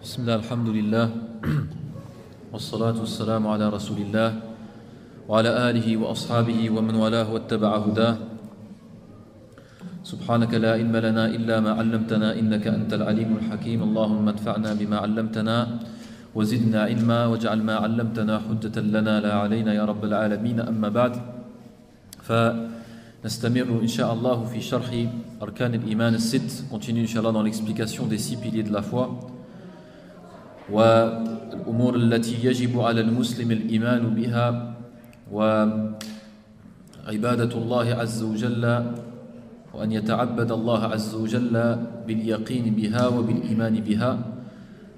بسم الله الحمد لله والصلاة والسلام على رسول الله وعلى آله وأصحابه ومن والاه واتبع هداه سبحانك لا علم لنا إلا ما علمتنا إنك أنت العليم الحكيم اللهم انفعنا بما علمتنا وزدنا علما واجعل ما علمتنا حجة لنا لا علينا يا رب العالمين أما بعد فنستمر إن شاء الله في شرح أركان الإيمان الست. Continue إن شاء الله dans l'explication des 6 piliers de la foi والأمور التي يجب على المسلم الإيمان بها وعبادة الله عز وجل وأن يتعبد الله عز وجل باليقين بها وبالإيمان بها.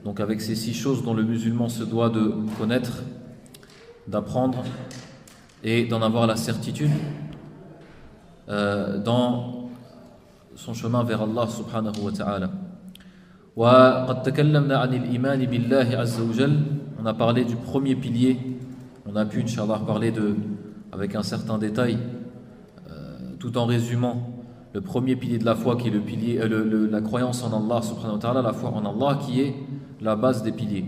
Donc avec ces 6 choses dont le musulman se doit de connaître, d'apprendre et d'en avoir la certitude dans son chemin vers Allah subhanahu wa ta'ala. وقد تكلمنا عن الإيمان بالله عز وجل. On a parlé du premier pilier. On a pu, Inch'Allah, parler avec un certain détail, tout en résumant le premier pilier de la foi qui est le pilier, la croyance en Allah subhanahu wa ta'ala, la foi en Allah qui est la base des piliers.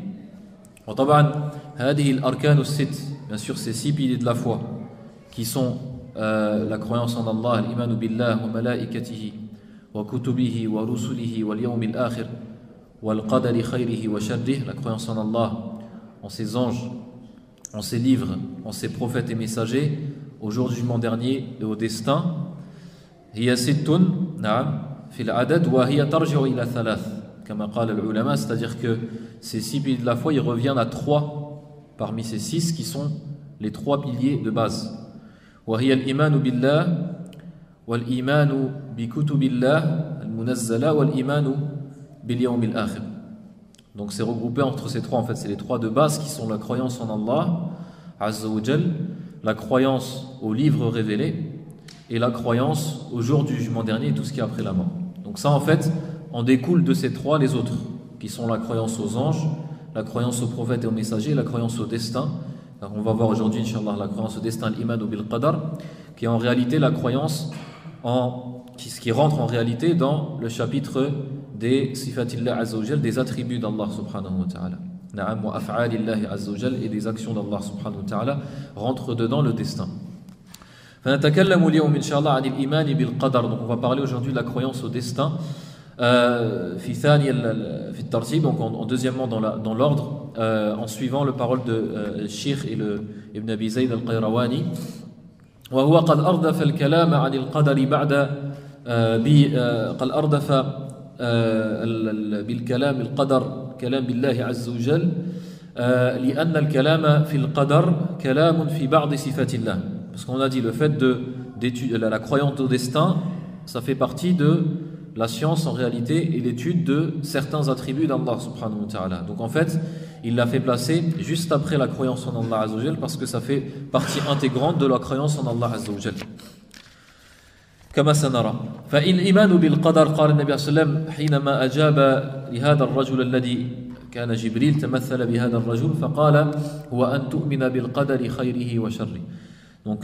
وطبعا هذه الأركان الست, bien sûr ces 6 piliers de la foi qui sont la croyance en Allah, l'imanu billah wa malaikatihi wa kutubihi wa rusulihi wal yawmil akhir wal qadari khayrihi wa sharrih, la croyance en Allah, en ses anges, en ses livres, en ses prophètes et messagers, au jour du jugement dernier et au destin. هي ست نعم في العدد وهي ترجع إلى 3 كما قال العلماء, c'est-à-dire que ces 6 piliers de la foi, ils reviennent à 3 parmi ces 6 qui sont les 3 piliers de base. وهي الإيمان بالله والإيمان بكتب الله المنزلة والإيمان باليوم الآخر. Donc c'est regroupé entre ces 3, en fait c'est les 3 de base qui sont la croyance en Allah Azza wa Jal, la croyance aux livres révélés et la croyance au jour du jugement dernier et tout ce qui est après la mort. Donc ça en fait en découle de ces 3 les autres qui sont la croyance aux anges, la croyance aux prophètes et aux messagers et la croyance au destin. Alors on va voir aujourd'hui Inch'Allah la croyance au destin, l'imanu bil qadar, qui est en réalité la croyance qui rentre en réalité dans le chapitre des sifatillah azza wa jal, des attributs d'Allah subhanahu wa ta'ala. Na'am wa af'alillahi azza wa jal, et des actions d'Allah subhanahu wa ta'ala rentrent dedans le destin. فنتكلم اليوم إن شاء الله عن الإيمان بالقدر. Donc on va parler aujourd'hui de la croyance au destin في ثاني في الترتيب, donc en deuxièmement dans l'ordre, en suivant le parole de Sheikh et le Ibn Abi Zayd al-Qayrawani. وهو قد أردف الكلام عن القدر بعد قد أردف بالكلام القدر كلام بالله عز وجل لأن الكلام في القدر كلام في بعض صفات الله. Parce qu'on a dit le fait d'étudier la croyance au destin, ça fait partie de la science en réalité et l'étude de certains attributs d'Allah subhanahu wa ta'ala. Donc en fait, il l'a fait placer juste après la croyance en Allah azza wa jal parce que ça fait partie intégrante de la croyance en Allah azza wa jal. كما سنرى فإن الإيمان بالقدر قال النبي صلى الله عليه وسلم حينما أجاب لهذا الرجل الذي كان جبريل تمثل بهذا الرجل فقال هو أن تؤمن بالقدر خيره وشره. Donc,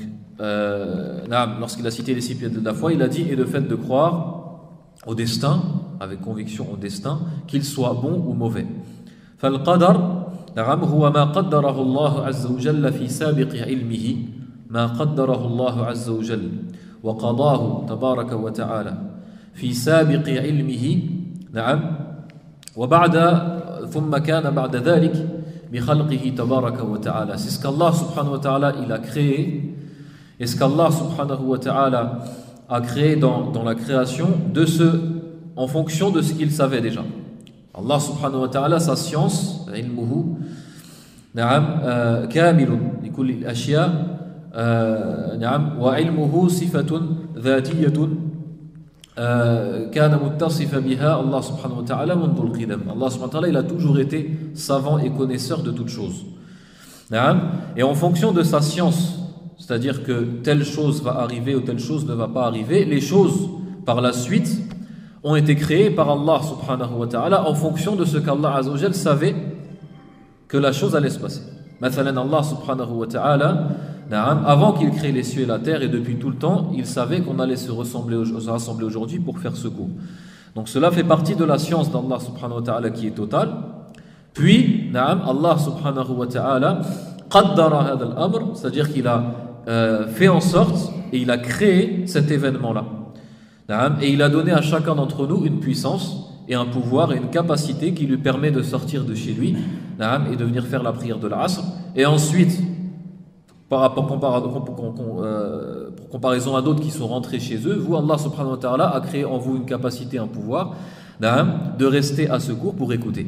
lorsqu'il a cité les 6 piliers de la foi, il a dit et le fait de croire au destin, avec conviction au destin, qu'il soit bon ou mauvais. فالقدر نعم هو ما قدره الله عز وجل في سابق علمه ما قدره الله عز وجل وقضاه تبارك وتعالى في سابق علمه نعم وبعد ثم كان بعد ذلك بخلقه تبارك وتعالى. C'est ce qu'Allah subhanahu wa ta'ala il a créé et ce qu'Allah subhanahu wa ta'ala a créé dans la création en fonction de ce qu'il savait déjà. Allah subhanahu wa ta'ala, sa science ilmuhu نعم كامل لكل الأشياء نعم وعلمه صفة ذاتية كان متصف بها الله سبحانه وتعالى منذ القدم. Allah subhanahu wa ta'ala il a toujours été savant et connaisseur de toutes choses. Et en fonction de sa science, c'est-à-dire que telle chose va arriver ou telle chose ne va pas arriver, les choses par la suite ont été créées par Allah subhanahu wa ta'ala en fonction de ce qu'Allah azza wa jal savait que la chose allait se passer. Mathalan, Allah subhanahu wa ta'ala, avant qu'il crée les cieux et la terre et depuis tout le temps, il savait qu'on allait se rassembler aujourd'hui pour faire ce coup. Donc cela fait partie de la science d'Allah subhanahu wa ta'ala qui est totale. Puis, Allah subhanahu wa ta'ala qaddara hadha al-amr, c'est-à-dire qu'il a fait en sorte et il a créé cet événement-là. Et il a donné à chacun d'entre nous une puissance et un pouvoir et une capacité qui lui permet de sortir de chez lui et de venir faire la prière de l'Asr. Et ensuite, par rapport comparaison à d'autres qui sont rentrés chez eux, vous, Allah subhanahu wa ta'ala a créé en vous une capacité, un pouvoir de rester à secours pour écouter.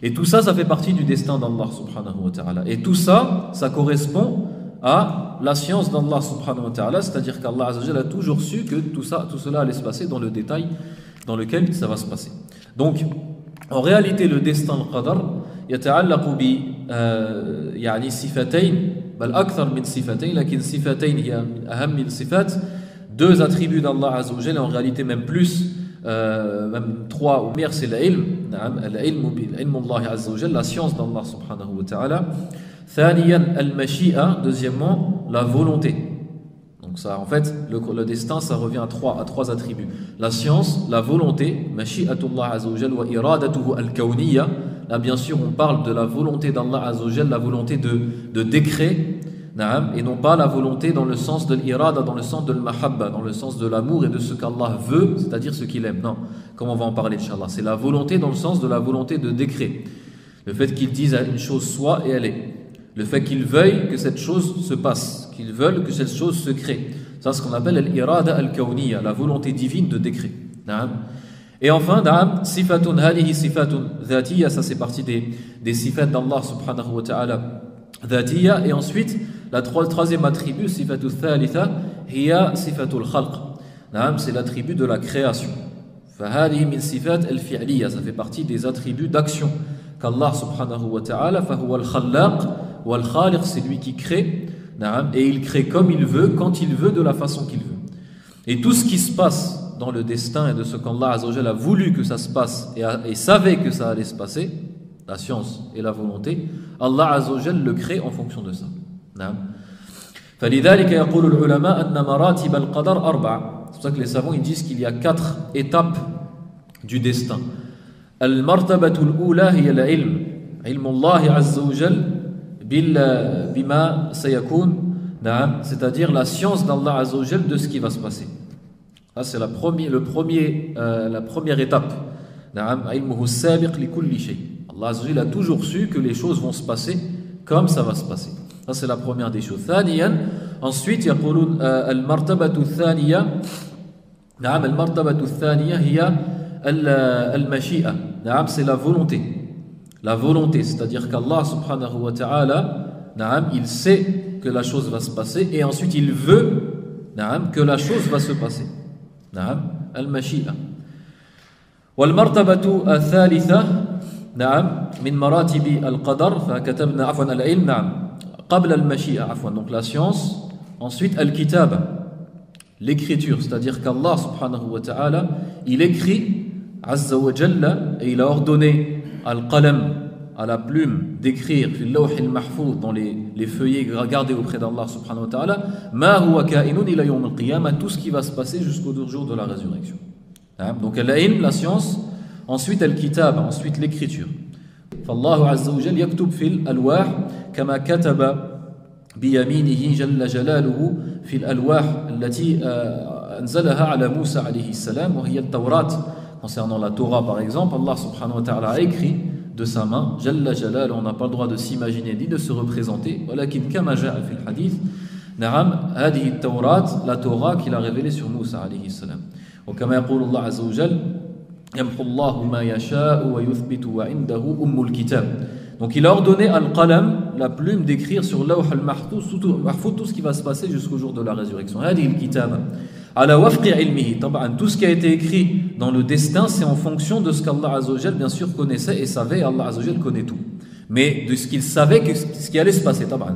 Et tout ça, ça fait partie du destin d'Allah subhanahu wa ta'ala. Et tout ça, ça correspond à la science d'Allah subhanahu wa ta'ala, c'est-à-dire qu'Allah azza wa jalla a toujours su que tout cela allait se passer dans le détail dans lequel ça va se passer. Donc, en réalité, le destin, le qadar, يتعلق ب يعني صفتين بل أكثر من صفتين لكن صفتين هي من أهم الصفات, deux attributs d'Allah azza wa jalla, en réalité même plus, même trois ou meer, c'est l'ilm, ilm Allah azza wa jalla, la science d'Allah subhanahu wa ta'ala. ثانيا المشيئة, deuxièmement la volonté. Donc ça, en fait, le destin, ça revient à trois attributs. La science, la volonté, mashi'atullah azza wa jalla wa iradatuhu al-kawniyya. Là, bien sûr, on parle de la volonté d'Allah azza wa jalla, la volonté de décret, et non pas la volonté dans le sens de l'irada, dans le sens de l'mahabba, dans le sens de l'amour et de ce qu'Allah veut, c'est-à-dire ce qu'il aime. Non, comme on va en parler, inchallah. C'est la volonté dans le sens de la volonté de décret. Le fait qu'il dise à une chose soit et elle est. Le fait qu'il veuille que cette chose se passe, qu'il veuille que cette chose se crée. Ça, c'est ce qu'on appelle l'irada al-kawniyya, la volonté divine de décret. Et enfin, sifatun hadihi sifatun dhatiyya, ça c'est partie des sifat d'Allah subhanahu wa ta'ala dhatiyya. Et ensuite, le troisième attribut, sifatu thalitha, hiya sifatul khalq. C'est l'attribut de la création. Fahadihi min sifat al-fi'liyya, ça fait partie des attributs d'action qu'Allah subhanahu wa ta'ala, fahuwa al-khallaq wa al-khaliq, c'est lui qui crée, et il crée comme il veut, quand il veut, de la façon qu'il veut. Et tout ce qui se passe dans le destin et de ce qu'Allah azza wa jalla a voulu que ça se passe et savait que ça allait se passer, la science et la volonté, Allah azza wa jalla le crée en fonction de ça. فلذلك يقول العلماء أن مراتب القدر أربعة. C'est pour ça que les savants ils disent qu'il y a 4 étapes du destin. المرتبة الأولى هي العلم, علم الله عز وجل بما سيكون, c'est-à-dire la science d'Allah azza wa jalla de ce qui va se passer. Là, c'est la première étape. علمه السابق لكل شيء. Allah azza wa jalla a toujours su que les choses vont se passer comme ça va se passer. Ça, c'est la première des choses. ثانيا, ensuite, يقولون المرتبة الثانية, المرتبة الثانية هي المشيئة. C'est la volonté. La volonté, c'est-à-dire qu'Allah subhanahu wa ta'ala, il sait que la chose va se passer et ensuite il veut que la chose va se passer. المشيئة. والمرتبة الثالثة من مراتب القدر فكتبنا عفوا العلم قبل المشيئة عفوا, donc la science, ensuite al-kitaba, l'écriture, c'est-à-dire qu'Allah subhanahu wa ta'ala, il écrit azza wa jalla et il a ordonné al-qalam, à la plume, d'écrire fil lawh al-mahfouz, dans les feuillets gardés auprès d'Allah subhanahu wa ta'ala, ma huwa ka'inun ila yawm al-qiyamah, tout ce qui va se passer jusqu'au jour de la résurrection. Donc al-ilm, la science, ensuite al-kitab, ensuite l'écriture. فالله عز وجل يكتب في الألواح كما كتب بيمينه جل جلاله في الألواح التي أنزلها على موسى عليه السلام وهي التوراة. Concernant la Torah par exemple, Allah subhanahu wa ta'ala a écrit de sa main, Jalla Jalal, on n'a pas le droit de s'imaginer ni de se représenter, ولكن كما جاء في الحديث نعم هذه التوراة, la Torah qu'il a révélée sur Moussa عليه السلام. وكما يقول الله عز وجل يمحو الله ما يشاء ويثبت وعنده أم الكتاب. Donc il a ordonné al-qalam, la plume, d'écrire sur lawh al-mahfouz tout ce qui va se passer jusqu'au jour de la résurrection. هذه الكتابة على وفق علمه. طبعا tout ce qui a été écrit dans le destin, c'est en fonction de ce qu'Allah azza wa jalla bien sûr connaissait et savait. Allah azza wa jalla connaît tout, mais de ce qu'il savait, ce qui allait se passer. طبعا.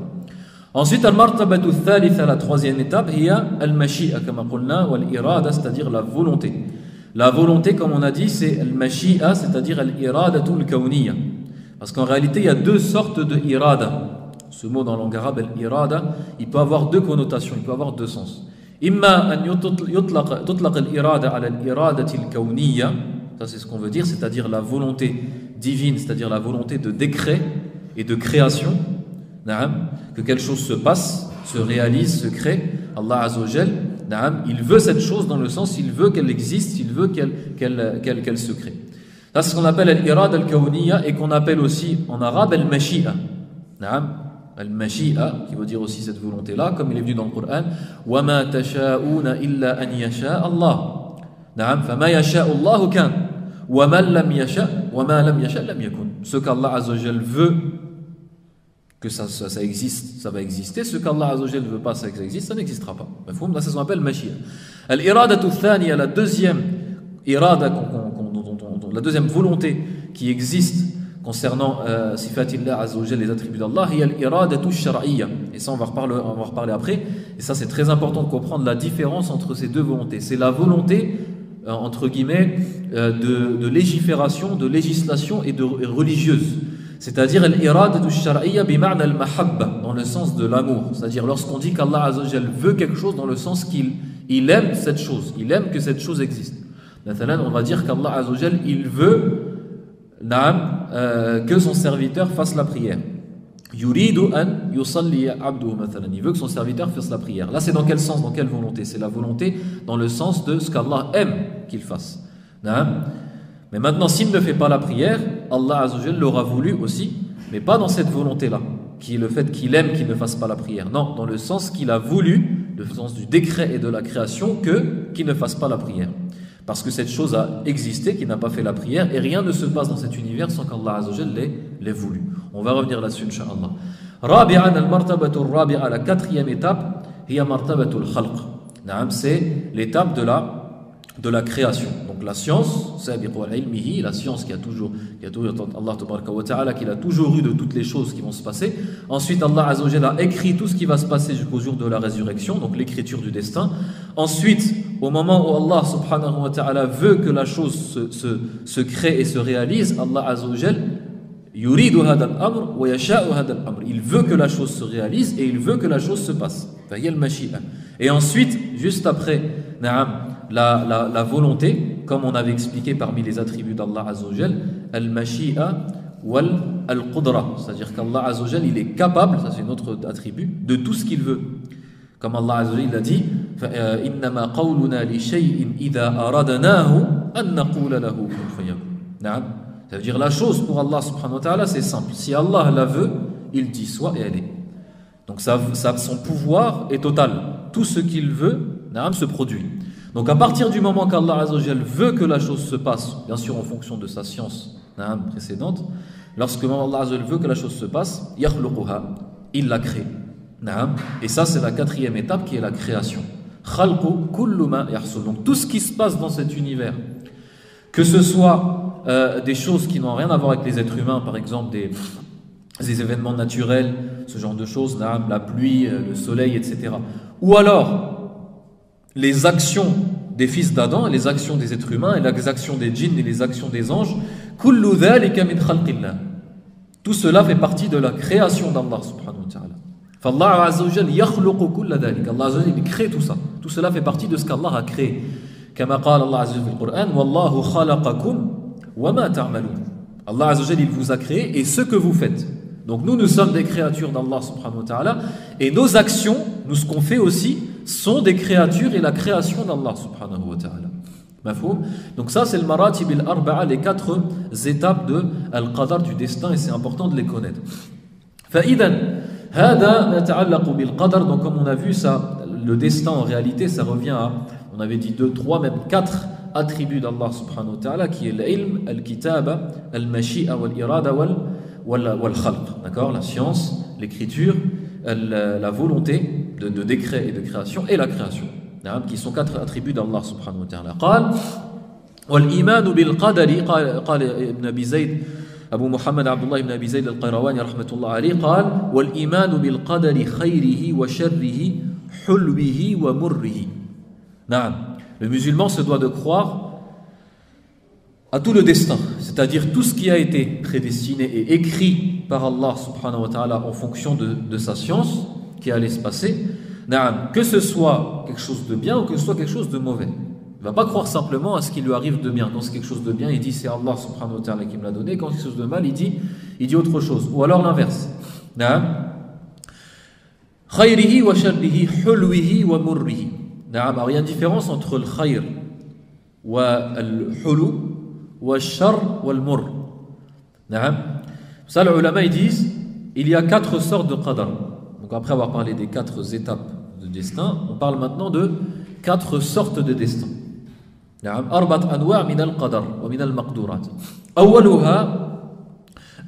Ensuite, al-martabatu thalitha, la troisième étape, hiya al-mashi'a kama qulna wal irada, c'est-à-dire la volonté. La volonté, comme on a dit, c'est al-mashi'a, c'est-à-dire al-iradatu al-kawniyya. Parce qu'en réalité, il y a deux sortes de irada. Ce mot dans la langue arabe, al-irada, il peut avoir deux connotations, il peut avoir deux sens. Imma an tutlaq al-irada ala al-iradati al-kawniyya, ça c'est ce qu'on veut dire, c'est-à-dire la volonté divine, c'est-à-dire la volonté de décret et de création, que quelque chose se passe, se réalise, se crée. Allah Azza wa Jal, il veut cette chose dans le sens, il veut qu'elle existe, il veut qu'elle se crée. Ça, c'est ce qu'on appelle al-irad al-kawniya et qu'on appelle aussi en arabe al-mashi'a. Al-mashi'a, qui veut dire aussi cette volonté-là, comme il est venu dans le Coran. Wa ma tasha'una illa an yasha Allah. Fama yasha'u Allahu kan. Wa ma lam yasha' lam yakun. Ce qu'Allah Azza wa Jal veut que ça existe, ça va exister. Ce qu'Allah Azza wa Jal ne veut pas, ça existe, ça n'existera pas. Là, c'est ce qu'on appelle mashi'a. Al-iradatu thaniya, la deuxième irada, la deuxième volonté qui existe concernant sifatillah Azza wa Jal, les attributs d'Allah, il y a l'iradatu shar'iyya. Et ça, on va reparler après. Et ça, c'est très important de comprendre la différence entre ces deux volontés. C'est la volonté, entre guillemets, de légifération, de législation et religieuse. C'est-à-dire l'iradatu shar'iyya bima'na al-mahabba, dans le sens de l'amour. C'est-à-dire lorsqu'on dit qu'Allah Azza wa Jal veut quelque chose dans le sens qu'il aime cette chose, il aime que cette chose existe. On va dire qu'Allah Azza wa Jal, il veut que son serviteur fasse la prière. Yuridu an yusalli abduhu mathalan. Il veut que son serviteur fasse la prière. Là, c'est dans quel sens, dans quelle volonté? C'est la volonté dans le sens de ce qu'Allah aime qu'il fasse. Mais maintenant, s'il ne fait pas la prière, Allah Azza wa Jal l'aura voulu aussi, mais pas dans cette volonté-là, qui est le fait qu'il aime qu'il ne fasse pas la prière. Non, dans le sens qu'il a voulu, le sens du décret et de la création, qu'il ne fasse pas la prière. Parce que cette chose a existé, qu'il n'a pas fait la prière, et rien ne se passe dans cet univers sans qu'Allah Azza wa Jal l'ait voulu. On va revenir là-dessus, Inch'Allah. Rabi'an al-martabatu al-rabi'a, la quatrième étape, hiya martabatu al-khalq. C'est l'étape de la création. Donc la science, la science qui a toujours Allah tabaraka wa ta'ala, qu'il a toujours eu de toutes les choses qui vont se passer. Ensuite, Allah Azza wa Jal a écrit tout ce qui va se passer jusqu'au jour de la résurrection, donc l'écriture du destin. Ensuite, au moment où Allah subhanahu wa ta'ala veut que la chose se crée et se réalise, Allah Azza wa Jal yuridu hada al-amr wa yasha'u hada al-amr. Il veut que la chose se réalise et il veut que la chose se passe. Et ensuite, juste après, la volonté, comme on avait expliqué parmi les attributs d'Allah Azza wa Jal, al-mashi'a wal al-qudra, c'est-à-dire qu'Allah Azza wa Jal, il est capable, ça c'est un autre attribut, de tout ce qu'il veut. Comme Allah Azza wa Jal a dit, innama qawluna li shay'in idha aradnahu an naqula lahu kun fayakun. Ça veut dire la chose pour Allah subhanahu wa ta'ala, c'est simple. Si Allah la veut, il dit soit et elle est. Donc son pouvoir est total. Tout ce qu'il veut, se produit. Donc à partir du moment qu'Allah Azza wa Jal veut que la chose se passe, bien sûr en fonction de sa science précédente, lorsque Allah Azza wa Jal veut que la chose se passe, yakhluquha, il la crée. Et ça c'est la quatrième étape qui est la création. Khalqu kullu ma yahsul. Donc tout ce qui se passe dans cet univers, que ce soit des choses qui n'ont rien à voir avec les êtres humains, par exemple des événements naturels, ce genre de choses, la pluie, le soleil, etc. Ou alors les actions des fils d'Adam, les actions des êtres humains, et les actions des djinns et les actions des anges, kullu dhalika min khalqillah. Tout cela fait partie de la création d'Allah subhanahu wa ta'ala. Fallah Azza wa Jal yakhluqu kulla dhalika. Allah Azza wa Jal, il crée tout ça. Tout cela fait partie de ce qu'Allah a créé. Kama qala Allah Azza wa Jal dans le Coran, wallahu khalaqakum wa ma ta'malun. Allah Azza wa Jal, il vous a créé et ce que vous faites. Donc nous sommes des créatures d'Allah subhanahu wa ta'ala, et nos actions, nous ce qu'on fait aussi, sont des créatures et la création d'Allah subhanahu wa ta'ala. Mafhoum? Donc ça c'est le maratib al-arba'a, les 4 étapes de al-qadar, du destin, et c'est important de les connaître. Fa'idhan hada nata'allaqu bil-qadar. Donc comme on a vu ça, le destin en réalité ça revient à, on avait dit 2, 3, même 4 attributs d'Allah subhanahu wa ta'ala, qui est l'ilm, al-kitaba, al-mashi'a wal-irada wal-khalq, d'accord, la science, l'écriture, la volonté de décret et de création, et la création, qui sont 4 attributs d'Allah subhanahu wa ta'ala. قال والإيمان بالقدر قال ابن أبي زيد أبو محمد عبد الله بن أبي زيد القيرواني رحمة الله عليه قال والإيمان بالقدر خيره وشره حلوه ومره. نعم. Le musulman se doit de croire à tout le destin, c'est-à-dire tout ce qui a été prédestiné et écrit par Allah subhanahu wa ta'ala en fonction de sa science qui allait se passer, que ce soit quelque chose de bien ou que ce soit quelque chose de mauvais. Il ne va pas croire simplement à ce qui lui arrive de bien. Quand c'est quelque chose de bien, il dit c'est Allah subhanahu wa ta'ala qui me l'a donné. Quand c'est quelque chose de mal, il dit autre chose. Ou alors l'inverse. Khayrihi wa sharrihi, hulwihi wa murrihi. Alors il y a une différence entre le khayr wa al-hulu wa al-shar wa al-murr. Ça, les ulama ils disent il y a 4 sortes de qadar. Donc après avoir parlé des 4 étapes de destin, on parle maintenant de 4 sortes de destin. أربعة أنواع من القدر ومن المقدورات. أولها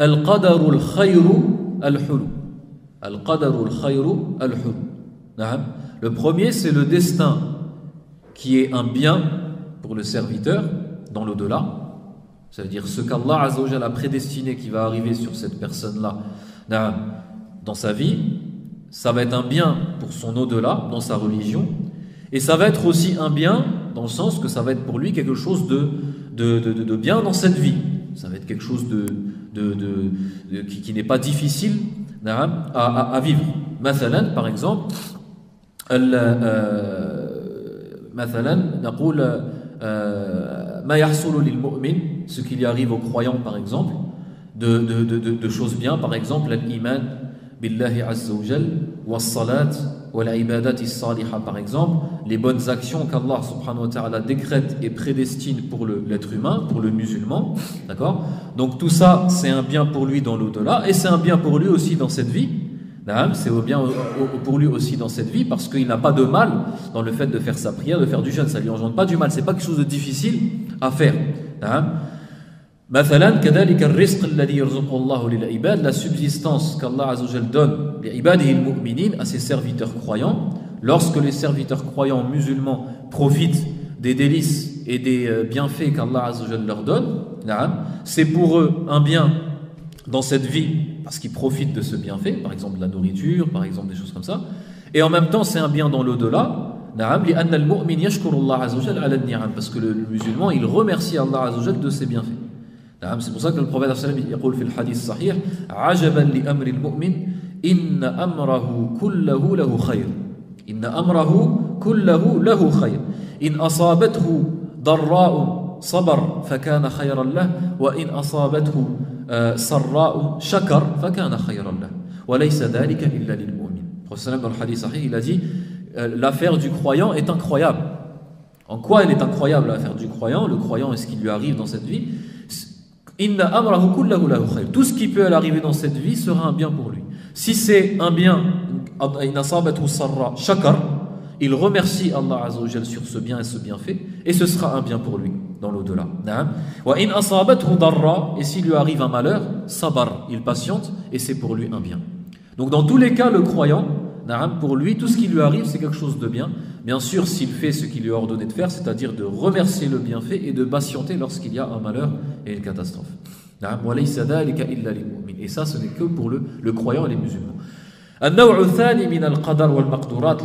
القدر الخير الحلو. القدر الخير الحلو. Le premier, c'est le destin qui est un bien pour le serviteur dans l'au-delà. Ça veut dire ce qu'Allah Azza wa Jalla a prédestiné qui va arriver sur cette personne-là dans sa vie. Ça va être un bien pour son au-delà, dans sa religion. Et ça va être aussi un bien dans le sens que ça va être pour lui quelque chose de bien dans cette vie. Ça va être quelque chose qui n'est pas difficile à vivre. Mathalan, par exemple, نقول ما يحصل للمؤمن, ce qui lui arrive aux croyants par exemple, de choses bien, par exemple l'iman billahi azza wa jal wa salat wa l'ibadati salihah, par exemple les bonnes actions qu'Allah subhanahu wa ta'ala décrète et prédestine pour l'être humain, pour le musulman, d'accord. Donc tout ça c'est un bien pour lui dans l'au-delà et c'est un bien pour lui aussi dans cette vie. C'est bien pour lui aussi dans cette vie parce qu'il n'a pas de mal dans le fait de faire sa prière, de faire du jeûne, ça lui engendre pas du mal, c'est pas quelque chose de difficile à faire. مثلا كذلك الرزق الذي يرزقه الله للعباد, la subsistance qu'Allah Azza wa Jal donne لعباده المؤمنين, à ses serviteurs croyants. Lorsque les serviteurs croyants musulmans profitent des délices et des bienfaits qu'Allah Azza wa Jal leur donne, c'est pour eux un bien dans cette vie parce qu'ils profitent de ce bienfait, par exemple de la nourriture, par exemple des choses comme ça, et en même temps c'est un bien dans l'au-delà, parce que le musulman il remercie Allah Azza wa Jal de ses bienfaits. C'est pour ça que le prophète sallallahu alayhi wa sallam dit dans le hadith sahih, عجبا لأمر المؤمن إن أمره كله له خير إن أمره كله له خير إن أصابته ضراء صبر فكان خيرا له وإن أصابته سراء شكر فكان خيرا له وليس ذلك إلا للمؤمن. Le prophète dans le hadith sahih il a dit l'affaire du croyant est incroyable. En quoi elle est incroyable l'affaire du croyant? Le croyant et ce qui lui arrive dans cette vie, tout ce qui peut arriver dans cette vie sera un bien pour lui. Si c'est un bien, il remercie Allah Azza wa Jal sur ce bien et ce bienfait, et ce sera un bien pour lui dans l'au-delà. Et s'il lui arrive un malheur, sabar, il patiente, et c'est pour lui un bien. Donc dans tous les cas, le croyant, pour lui, tout ce qui lui arrive, c'est quelque chose de bien. Bien sûr, s'il fait ce qu'il lui a ordonné de faire, c'est-à-dire de remercier le bienfait et de patienter lorsqu'il y a un malheur et une catastrophe. Et ça, ce n'est que pour le croyant et les musulmans. La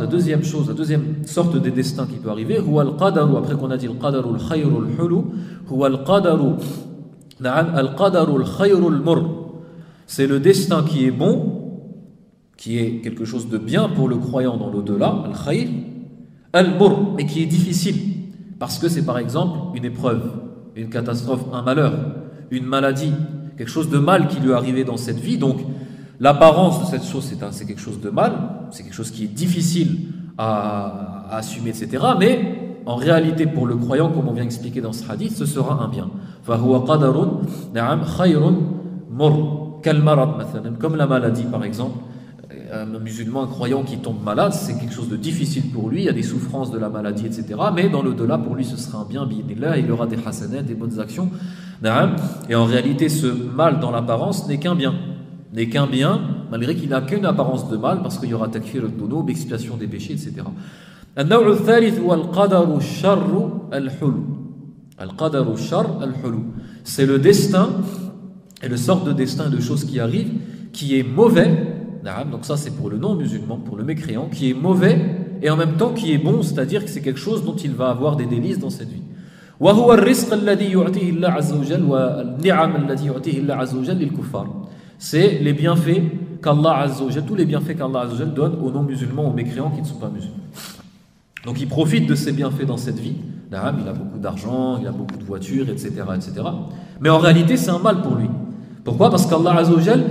deuxième chose, la deuxième sorte de destin qui peut arriver, après qu'on a dit c'est le destin qui est bon, qui est quelque chose de bien pour le croyant dans l'au-delà, al-khayr, al-mur, mais qui est difficile, parce que c'est par exemple une épreuve, une catastrophe, un malheur, une maladie, quelque chose de mal qui lui est arrivé dans cette vie. Donc l'apparence de cette chose, c'est quelque chose de mal, c'est quelque chose qui est difficile à assumer, etc. Mais en réalité, pour le croyant, comme on vient expliquer dans ce hadith, ce sera un bien. فَهُوَ قَدَرٌ نَعَمْ خَيْرٌ مُرٌ كَالْمَرَض, comme la maladie par exemple. Un musulman, un croyant qui tombe malade, c'est quelque chose de difficile pour lui, il y a des souffrances de la maladie, etc. Mais dans l'au-delà, pour lui, ce sera un bien, bi'idhnillah, il aura des hasanat, des bonnes actions. Et en réalité, ce mal dans l'apparence n'est qu'un bien. N'est qu'un bien, malgré qu'il n'a qu'une apparence de mal, parce qu'il y aura takfir al-dunub, expiation des péchés, etc. النوع الثالث هو القدر الشر الحلو. القدر الشر الحلو. C'est le destin, et le sort de destin de choses qui arrivent, qui est mauvais. Donc ça c'est pour le non-musulman, pour le mécréant, qui est mauvais et en même temps qui est bon, c'est-à-dire que c'est quelque chose dont il va avoir des délices dans cette vie. C'est les bienfaits qu'Allah Azza wa Jal, tous les bienfaits qu'Allah Azza wa Jal donne aux non-musulmans, aux mécréants qui ne sont pas musulmans. Donc il profite de ses bienfaits dans cette vie. Il a beaucoup d'argent, il a beaucoup de voitures, etc., etc. Mais en réalité, c'est un mal pour lui. Pourquoi? Parce qu'Allah Azza wa Jal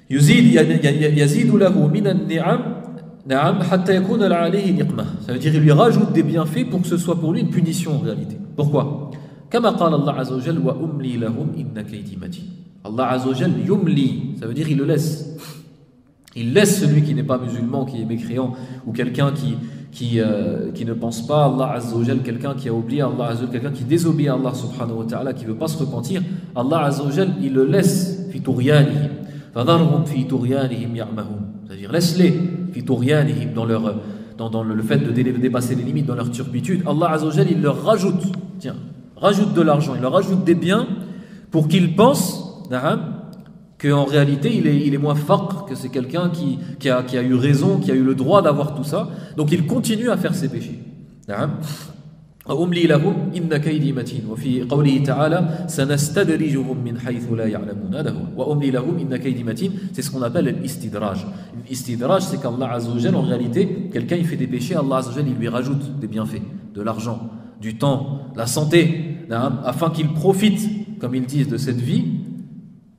yazidu lahu minan ni'am hatta yakuna alayhi niqmah. Ça veut dire qu'il lui rajoute des bienfaits pour que ce soit pour lui une punition en réalité. Pourquoi? Kama qala Allah Azza wa Jal wa umli lahum inna kaydi matin. Allah Azza wa Jal yumli, ça veut dire il le laisse. Il laisse celui qui n'est pas musulman, qui est mécréant, ou quelqu'un qui ne pense pas à Allah Azza wa Jal, quelqu'un qui a oublié Allah Azza wa Jal, quelqu'un qui désobéit à Allah subhanahu wa ta'ala, qui ne veut pas se repentir. Allah Azza wa Jal, il le laisse fi tughyanihim. Fadharhum fi tughyanihim ya'mahun. C'est-à-dire laisse-les fi tughyanihim, dans le fait de dépasser les limites, dans leur turpitude. Allah Azza wa Jal, il leur rajoute, rajoute de l'argent, il leur rajoute des biens pour qu'ils pensent, qu'en réalité il est moins faqr, que c'est quelqu'un qui a eu raison, qui a eu le droit d'avoir tout ça. Donc il continue à faire ses péchés. وأملي لهم إن كيدي متين وفي قوله تعالى سنستدرجهم من حيث لا يعلمون هذا هو وأملي لهم إن كيدي متين. C'est ce qu'on appelle l'istidraj. L'istidraj, c'est qu'Allah Azza wa Jal, en réalité, quelqu'un il fait des péchés, Allah Azza wa Jal il lui rajoute des bienfaits, de l'argent, du temps, la santé, afin qu'il profite, comme ils disent, de cette vie.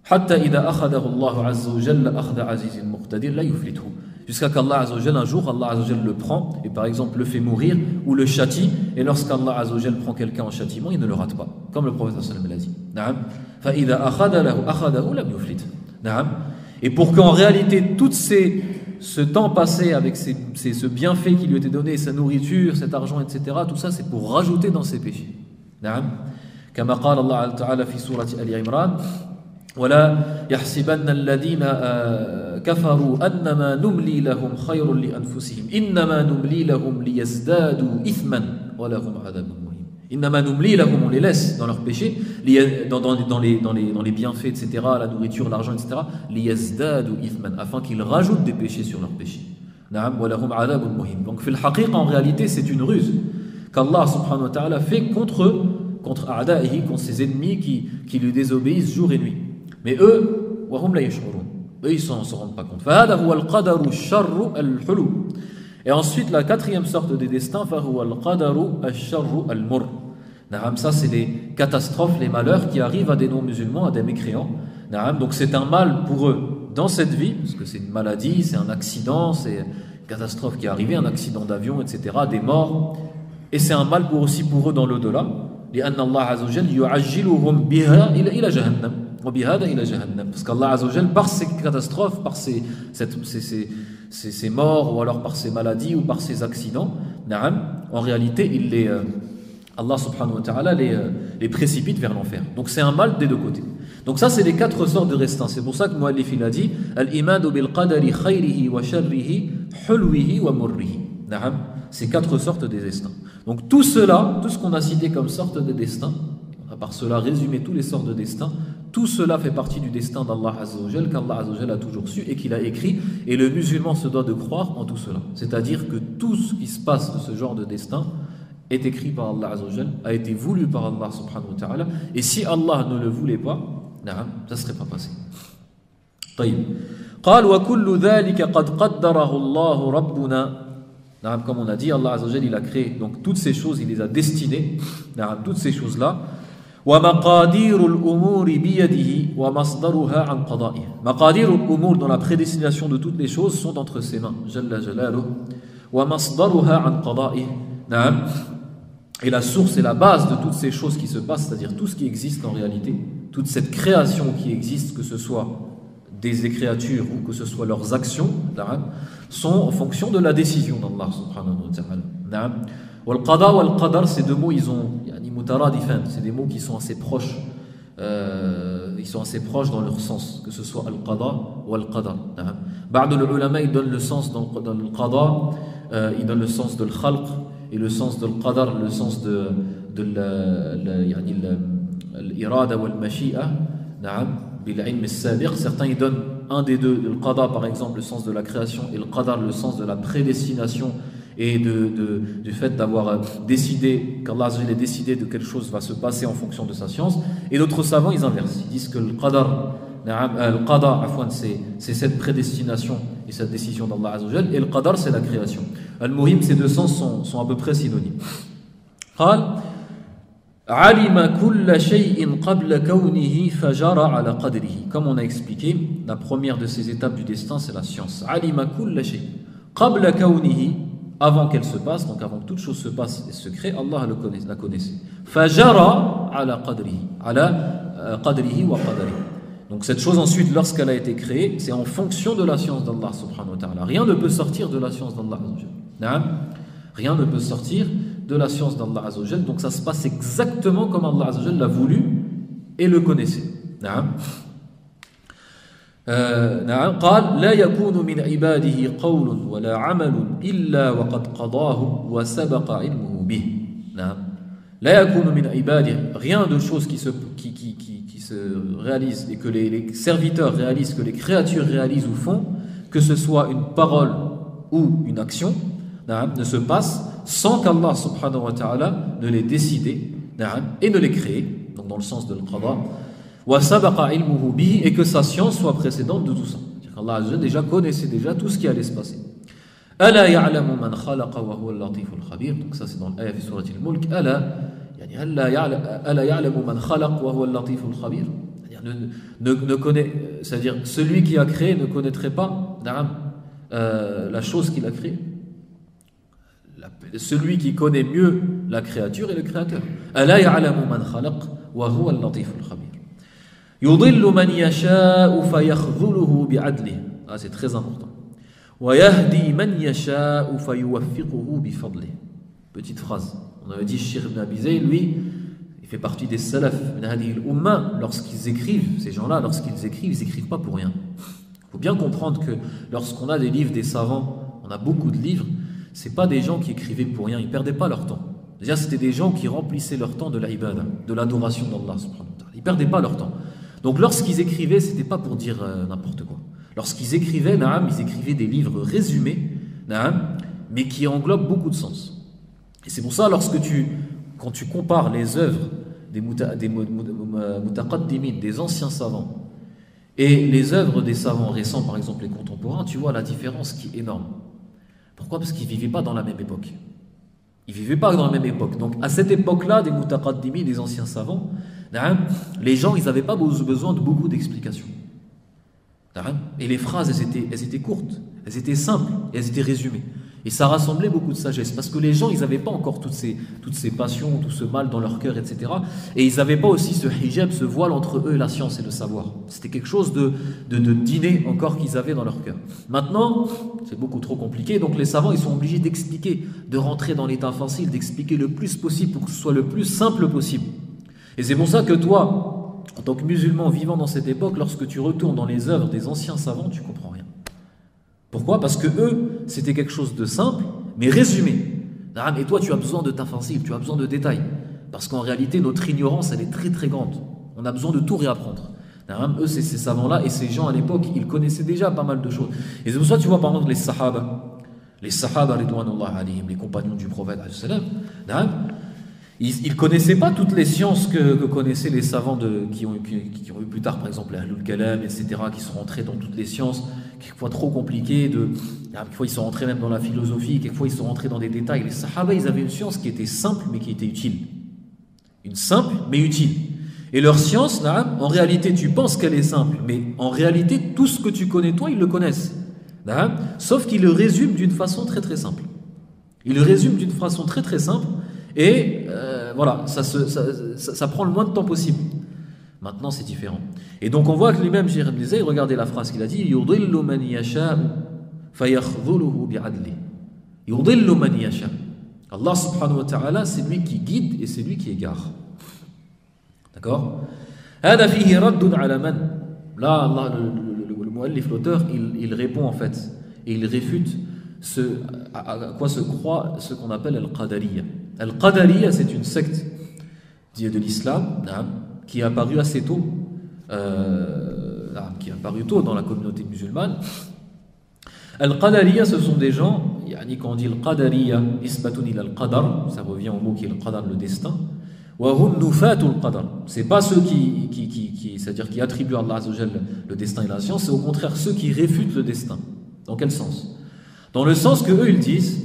حتى إذا أخذه الله عز وجل أخذ عزيز مقتدر لا يفلته. Jusqu'à qu'Allah Azza wa Jal, un jour, Allah Azza wa Jal le prend et par exemple le fait mourir ou le châtie. Et lorsqu'Allah Azza wa Jal prend quelqu'un en châtiment, il ne le rate pas, comme le prophète sallallahu alayhi wa sallam l'a dit. فإذا أخذه لم يفلت. Et pour qu'en réalité tout ce temps passé avec ce bienfait qui lui était donné, sa nourriture, cet argent, etc., tout ça c'est pour rajouter dans ses péchés. كما قال الله تعالى في سورة آل عمران ولا يحسبن الذين كفروا أنما نملي لهم خير لأنفسهم إنما نملي لهم ليزدادوا إثما ولهم عذاب مهين. إنما نملي لهم, on les laisse dans leurs péchés, dans les bienfaits, etc., la nourriture, l'argent, etc., ليزدادوا إثما, afin qu'ils rajoutent des péchés sur leurs péchés. نعم ولهم عذاب مهين. Donc في الحقيقة, en réalité, c'est une ruse qu'Allah subhanahu wa ta'ala fait contre a'da'ihi, contre ses ennemis qui lui désobéissent jour et nuit. Mais eux, وهم لا يشعرون, eux ils ne s'en rendent pas compte. فهذا هو القدر الشر الحلو. Et ensuite la quatrième sorte des destins, فهو القدر الشر المر. Ça c'est les catastrophes, les malheurs qui arrivent à des non-musulmans, à des mécréants. Donc c'est un mal pour eux dans cette vie, parce que c'est une maladie, c'est un accident, c'est une catastrophe qui est arrivée, un accident d'avion, etc., des morts. Et c'est un mal aussi pour eux dans l'au-delà. لأن الله عز وجل يعجلهم بها إلى جهنم وبهذا إلى جهنم. Parce qu'Allah Azza wa Jal, par ces catastrophes, par ces morts, ou alors par ces maladies, ou par ces accidents, en réalité, Allah subhanahu wa ta'ala les précipite vers l'enfer. Donc c'est un mal des deux côtés. Donc ça, c'est les quatre sortes de destins. C'est pour ça que Mu'allif il a dit Al-imanu bil qadari khayrihi wa sharrihi hulwihi wa murrihi. Ces quatre sortes des destins. Donc tout cela, tout ce qu'on a cité comme sorte de destin, à part cela résumer tous les sortes de destin, tout cela fait partie du destin d'Allah Azza wa Jal, qu'Allah Azza wa Jal a toujours su et qu'il a écrit, et le musulman se doit de croire en tout cela. C'est-à-dire que tout ce qui se passe de ce genre de destin est écrit par Allah Azza wa Jal, a été voulu par Allah subhanahu wa ta'ala, et si Allah ne le voulait pas, ça ne serait pas passé. طيب. قال وكل ذلك قد قدره الله ربنا. Comme on a dit, Allah Azza wa Jal, il a créé donc toutes ces choses, il les a destinées, toutes ces choses-là. وَمَقَادِيرُ الْأُمُورِ بِيَدِهِ وَمَصْدَرُهَا عَنْ قَضَائِهِ. مَقَادِيرُ الْأُمُورِ, dans la prédestination de toutes les choses, sont entre ses mains. Jalla jalaluh. وَمَصْدَرُهَا عَنْ قَضَائِهِ. Et la source et la base de toutes ces choses qui se passent, c'est-à-dire tout ce qui existe en réalité, toute cette création qui existe, que ce soit des créatures ou que ce soit leurs actions, sont en fonction de la décision d'Allah subhanahu wa ta'ala. Wal-qada wal-qadar, ces deux mots, ils ont mutaradifan, c'est des mots qui sont assez proches. Ils sont assez proches dans leur sens, que ce soit al-qada ou al-qadar. Ba'd al-ulama, ils donnent le sens dans le qada, ils donnent le sens de al-khalq, et le sens de al-qadar, le sens de l'irada wal-mashi'a, bil-ilm as-sabiq. Certains ils donnent un des deux, le qada par exemple le sens de la création, et le qadar le sens de la prédestination et du fait d'avoir décidé, qu'Allah a décidé de quelque chose va se passer en fonction de sa science. Et d'autres savants ils inversent, ils disent que le qadar le qada, c'est cette prédestination et cette décision d'Allah Azza wa Jal, et le qadar, c'est la création. Al-muhim, ces deux sens sont à peu près synonymes. قال علم كل شيء قبل كونه فجرى على قدره. Comme on a expliqué, la première de ces étapes du destin, c'est la science. علم كل شيء قبل كونه, avant qu'elle se passe, donc avant que toute chose se passe et se crée, Allah la connaissait. فجرى على قدره وقدره. Donc cette chose ensuite, lorsqu'elle a été créée, c'est en fonction de la science d'Allah subhanahu wa ta'ala. Rien ne peut sortir de la science d'Allah. Rien ne peut sortir de la science d'Allah Azza wa Jal. Donc ça se passe exactement comme Allah Azza wa Jal l'a voulu et le connaissait. قال لا يكون من عباده قول ولا عمل إلا وقد قضاه وسبق علمه به. لا يكون من عباده, rien de choses qui se réalisent et que les serviteurs réalisent, que les créatures réalisent ou font, que ce soit une parole ou une action, ne se passe sans qu'Allah subhanahu wa ta'ala ne l'ait décidé et ne l'ait créé, donc dans le sens de l'qada, wa sabaqa ilmuhu bihi, et que sa science soit précédente de tout ça. C'est-à-dire qu'Allah Azza wa Jalla déjà connaissait déjà tout ce qui allait se passer. Ala ya'lamu man khalaqa wa huwa al-latiful khabir. Donc ça c'est dans l'ayat de sourate al-Mulk. Ala ya'lamu man khalaqa wa huwa al-latiful khabir. C'est-à-dire celui qui a créé ne connaîtrait pas la chose qu'il a créée. Celui qui connaît mieux la créature est le créateur. Ala ya'lamu man khalaq wa huwa al-latiful khabir. Yudillu man yasha'u fayakhdhuluhu bi'adlihi. Ah, c'est très important. Wa yahdi man yasha'u fayuwaffiquhu bifadlihi. Petite phrase. On avait dit Cheikh Ibn Abi Zayd, lui, il fait partie des salaf min hadhihi al-umma. Lorsqu'ils écrivent, ces gens-là, lorsqu'ils écrivent, ils écrivent pas pour rien. Il faut bien comprendre que lorsqu'on a des livres des savants, on a beaucoup de livres, c'est pas des gens qui écrivaient pour rien, ils perdaient pas leur temps. Déjà, c'était des gens qui remplissaient leur temps de l'ibada, de l'adoration d'Allah subhanahu wa ta'ala. Ils perdaient pas leur temps. Donc lorsqu'ils écrivaient, c'était pas pour dire n'importe quoi. Lorsqu'ils écrivaient, ils écrivaient des livres résumés, mais qui englobent beaucoup de sens. Et c'est pour ça, quand tu compares les œuvres des mutaqaddimin, des anciens savants, et les œuvres des savants récents, par exemple les contemporains, tu vois la différence qui est énorme. Pourquoi ? Parce qu'ils ne vivaient pas dans la même époque. Ils ne vivaient pas dans la même époque. Donc à cette époque-là, des mutaqaddimin, des anciens savants, les gens, ils n'avaient pas besoin de beaucoup d'explications. Et les phrases, elles étaient courtes, elles étaient simples, et elles étaient résumées. Et ça rassemblait beaucoup de sagesse, parce que les gens, ils n'avaient pas encore toutes ces passions, tout ce mal dans leur cœur, etc. Et ils n'avaient pas aussi ce hijab, ce voile entre eux et la science et le savoir. C'était quelque chose de d'inné encore qu'ils avaient dans leur cœur. Maintenant, c'est beaucoup trop compliqué, donc les savants, ils sont obligés d'expliquer, de rentrer dans l'état facile, d'expliquer le plus possible pour que ce soit le plus simple possible. Et c'est pour ça que toi, en tant que musulman vivant dans cette époque, lorsque tu retournes dans les œuvres des anciens savants, tu comprends rien. Pourquoi ? Parce que eux, c'était quelque chose de simple, mais résumé. Et toi, tu as besoin de tafasil, tu as besoin de détails. Parce qu'en réalité, notre ignorance, elle est très très grande. On a besoin de tout réapprendre. Eux, c'est ces savants-là, et ces gens à l'époque, ils connaissaient déjà pas mal de choses. Et c'est pour ça que tu vois, par exemple, les sahaba, ridwanullah alayhim, les compagnons du prophète, ils ne connaissaient pas toutes les sciences que connaissaient les savants qui ont eu plus tard, par exemple, les Ahlul Kalam, etc., qui sont rentrés dans toutes les sciences, quelquefois trop compliquées, quelquefois ils sont rentrés même dans la philosophie, quelquefois ils sont rentrés dans des détails. Les Sahaba, ils avaient une science qui était simple, mais qui était utile. Une simple, mais utile. Et leur science, en réalité, tu penses qu'elle est simple, mais en réalité, tout ce que tu connais, toi, ils le connaissent. Sauf qu'ils le résument d'une façon très très simple. Ils le résument d'une façon très très simple, et voilà, ça prend le moins de temps possible. Maintenant, c'est différent. Et donc, on voit que lui-même, Jérémie disait, regardez la phrase qu'il a dit, yudillu man yasha'u fayakhdhuluhu bi'adli. Yudillu man yasha'. Allah subhanahu wa ta'ala, c'est lui qui guide et c'est lui qui égare. D'accord ? Hada fihi raddun ala man. Là, Allah, le muallif, l'auteur, il répond en fait et il réfute à quoi se croit ce qu'on appelle al-Qadariyya. Al-Qadariyya, c'est une secte de l'islam qui est apparue assez tôt, dans la communauté musulmane. Al-Qadariyya, ce sont des gens, quand on dit al-Qadariyya, isbatun ila al-Qadar, ça revient au mot qui est le Qadar, le destin. وَهُمْ نُفَاتُ الْقَدَرِ. C'est pas ceux c'est-à-dire qui attribuent à Allah Azza wa Jalla le destin et la science, c'est au contraire ceux qui réfutent le destin. Dans quel sens? Dans le sens que eux ils disent,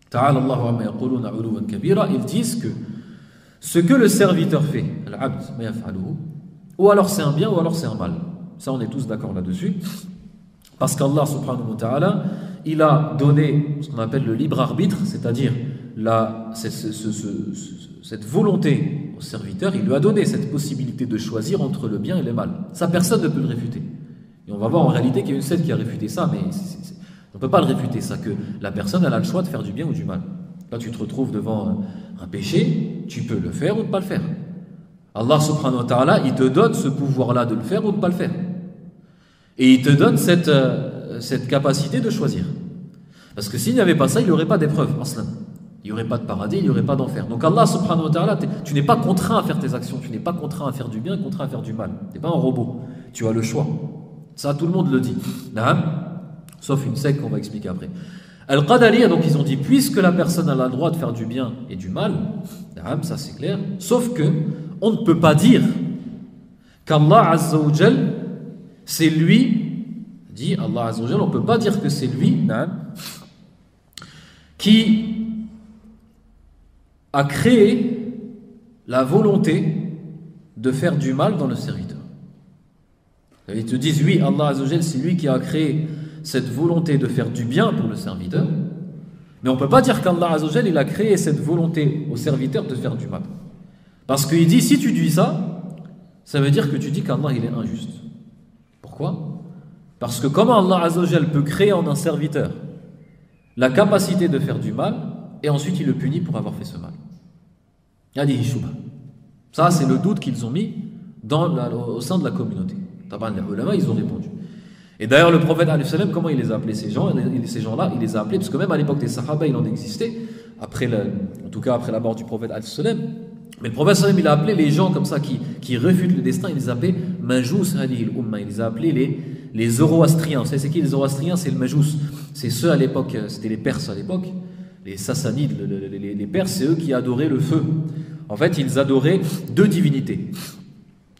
ta'ala Allahu amma yaquluna 'uluwan kabira, ils disent que ce que le serviteur fait, al-'abd ma yaf'aluhu, ou alors c'est un bien ou alors c'est un mal. Ça on est tous d'accord là-dessus. Parce qu'Allah subhanahu wa ta'ala, il a donné ce qu'on appelle le libre arbitre, c'est-à-dire cette volonté au serviteur, il lui a donné cette possibilité de choisir entre le bien et le mal. Ça, personne ne peut le réfuter. Et on va voir en réalité qu'il y a une secte qui a réfuté ça, mais on ne peut pas le réfuter, ça, que la personne elle a le choix de faire du bien ou du mal. Là, tu te retrouves devant un péché, tu peux le faire ou ne pas le faire. Allah subhanahu wa ta'ala, il te donne ce pouvoir-là de le faire ou de ne pas le faire. Et il te donne cette capacité de choisir. Parce que s'il n'y avait pas ça, il n'y aurait pas d'épreuve, aslan. Il n'y aurait pas de paradis, il n'y aurait pas d'enfer. Donc Allah subhanahu wa ta'ala, tu n'es pas contraint à faire tes actions, tu n'es pas contraint à faire du bien, contraint à faire du mal. Tu n'es pas un robot, tu as le choix. Ça, tout le monde le dit. Sauf une secte qu'on va expliquer après. Al-Qadariya, donc ils ont dit, puisque la personne a le droit de faire du bien et du mal, ça c'est clair, sauf que on ne peut pas dire qu'Allah Azza wa Jal, c'est lui, dit Allah Azza wa Jal, on ne peut pas dire que c'est lui qui a créé la volonté de faire du mal dans le serviteur. Ils te disent, oui, Allah Azza wa Jal, c'est lui qui a créé cette volonté de faire du bien pour le serviteur, mais on ne peut pas dire qu'Allah Azza wa Jal, il a créé cette volonté au serviteur de faire du mal. Parce qu'il dit, si tu dis ça, ça veut dire que tu dis qu'Allah il est injuste. Pourquoi? Parce que comment Allah Azza wa Jal peut créer en un serviteur la capacité de faire du mal, et ensuite il le punit pour avoir fait ce mal. Ça, c'est le doute qu'ils ont mis au sein de la communauté. Les ulama, ils ont répondu. Et d'ailleurs, le prophète, comment il les a appelés ces gens? Ces gens-là, il les a appelés, parce que même à l'époque des Sahaba, il en existait, en tout cas après la mort du prophète, mais le prophète, il a appelé les gens comme ça qui refutent le destin, il les a appelés Majous hadihil umma, il les a appelés les Zoroastriens. Vous savez, c'est qui les Zoroastriens? C'est le Majous. C'est ceux à l'époque, c'était les Perses à l'époque, les Sassanides, les Perses, c'est eux qui adoraient le feu. En fait, ils adoraient deux divinités.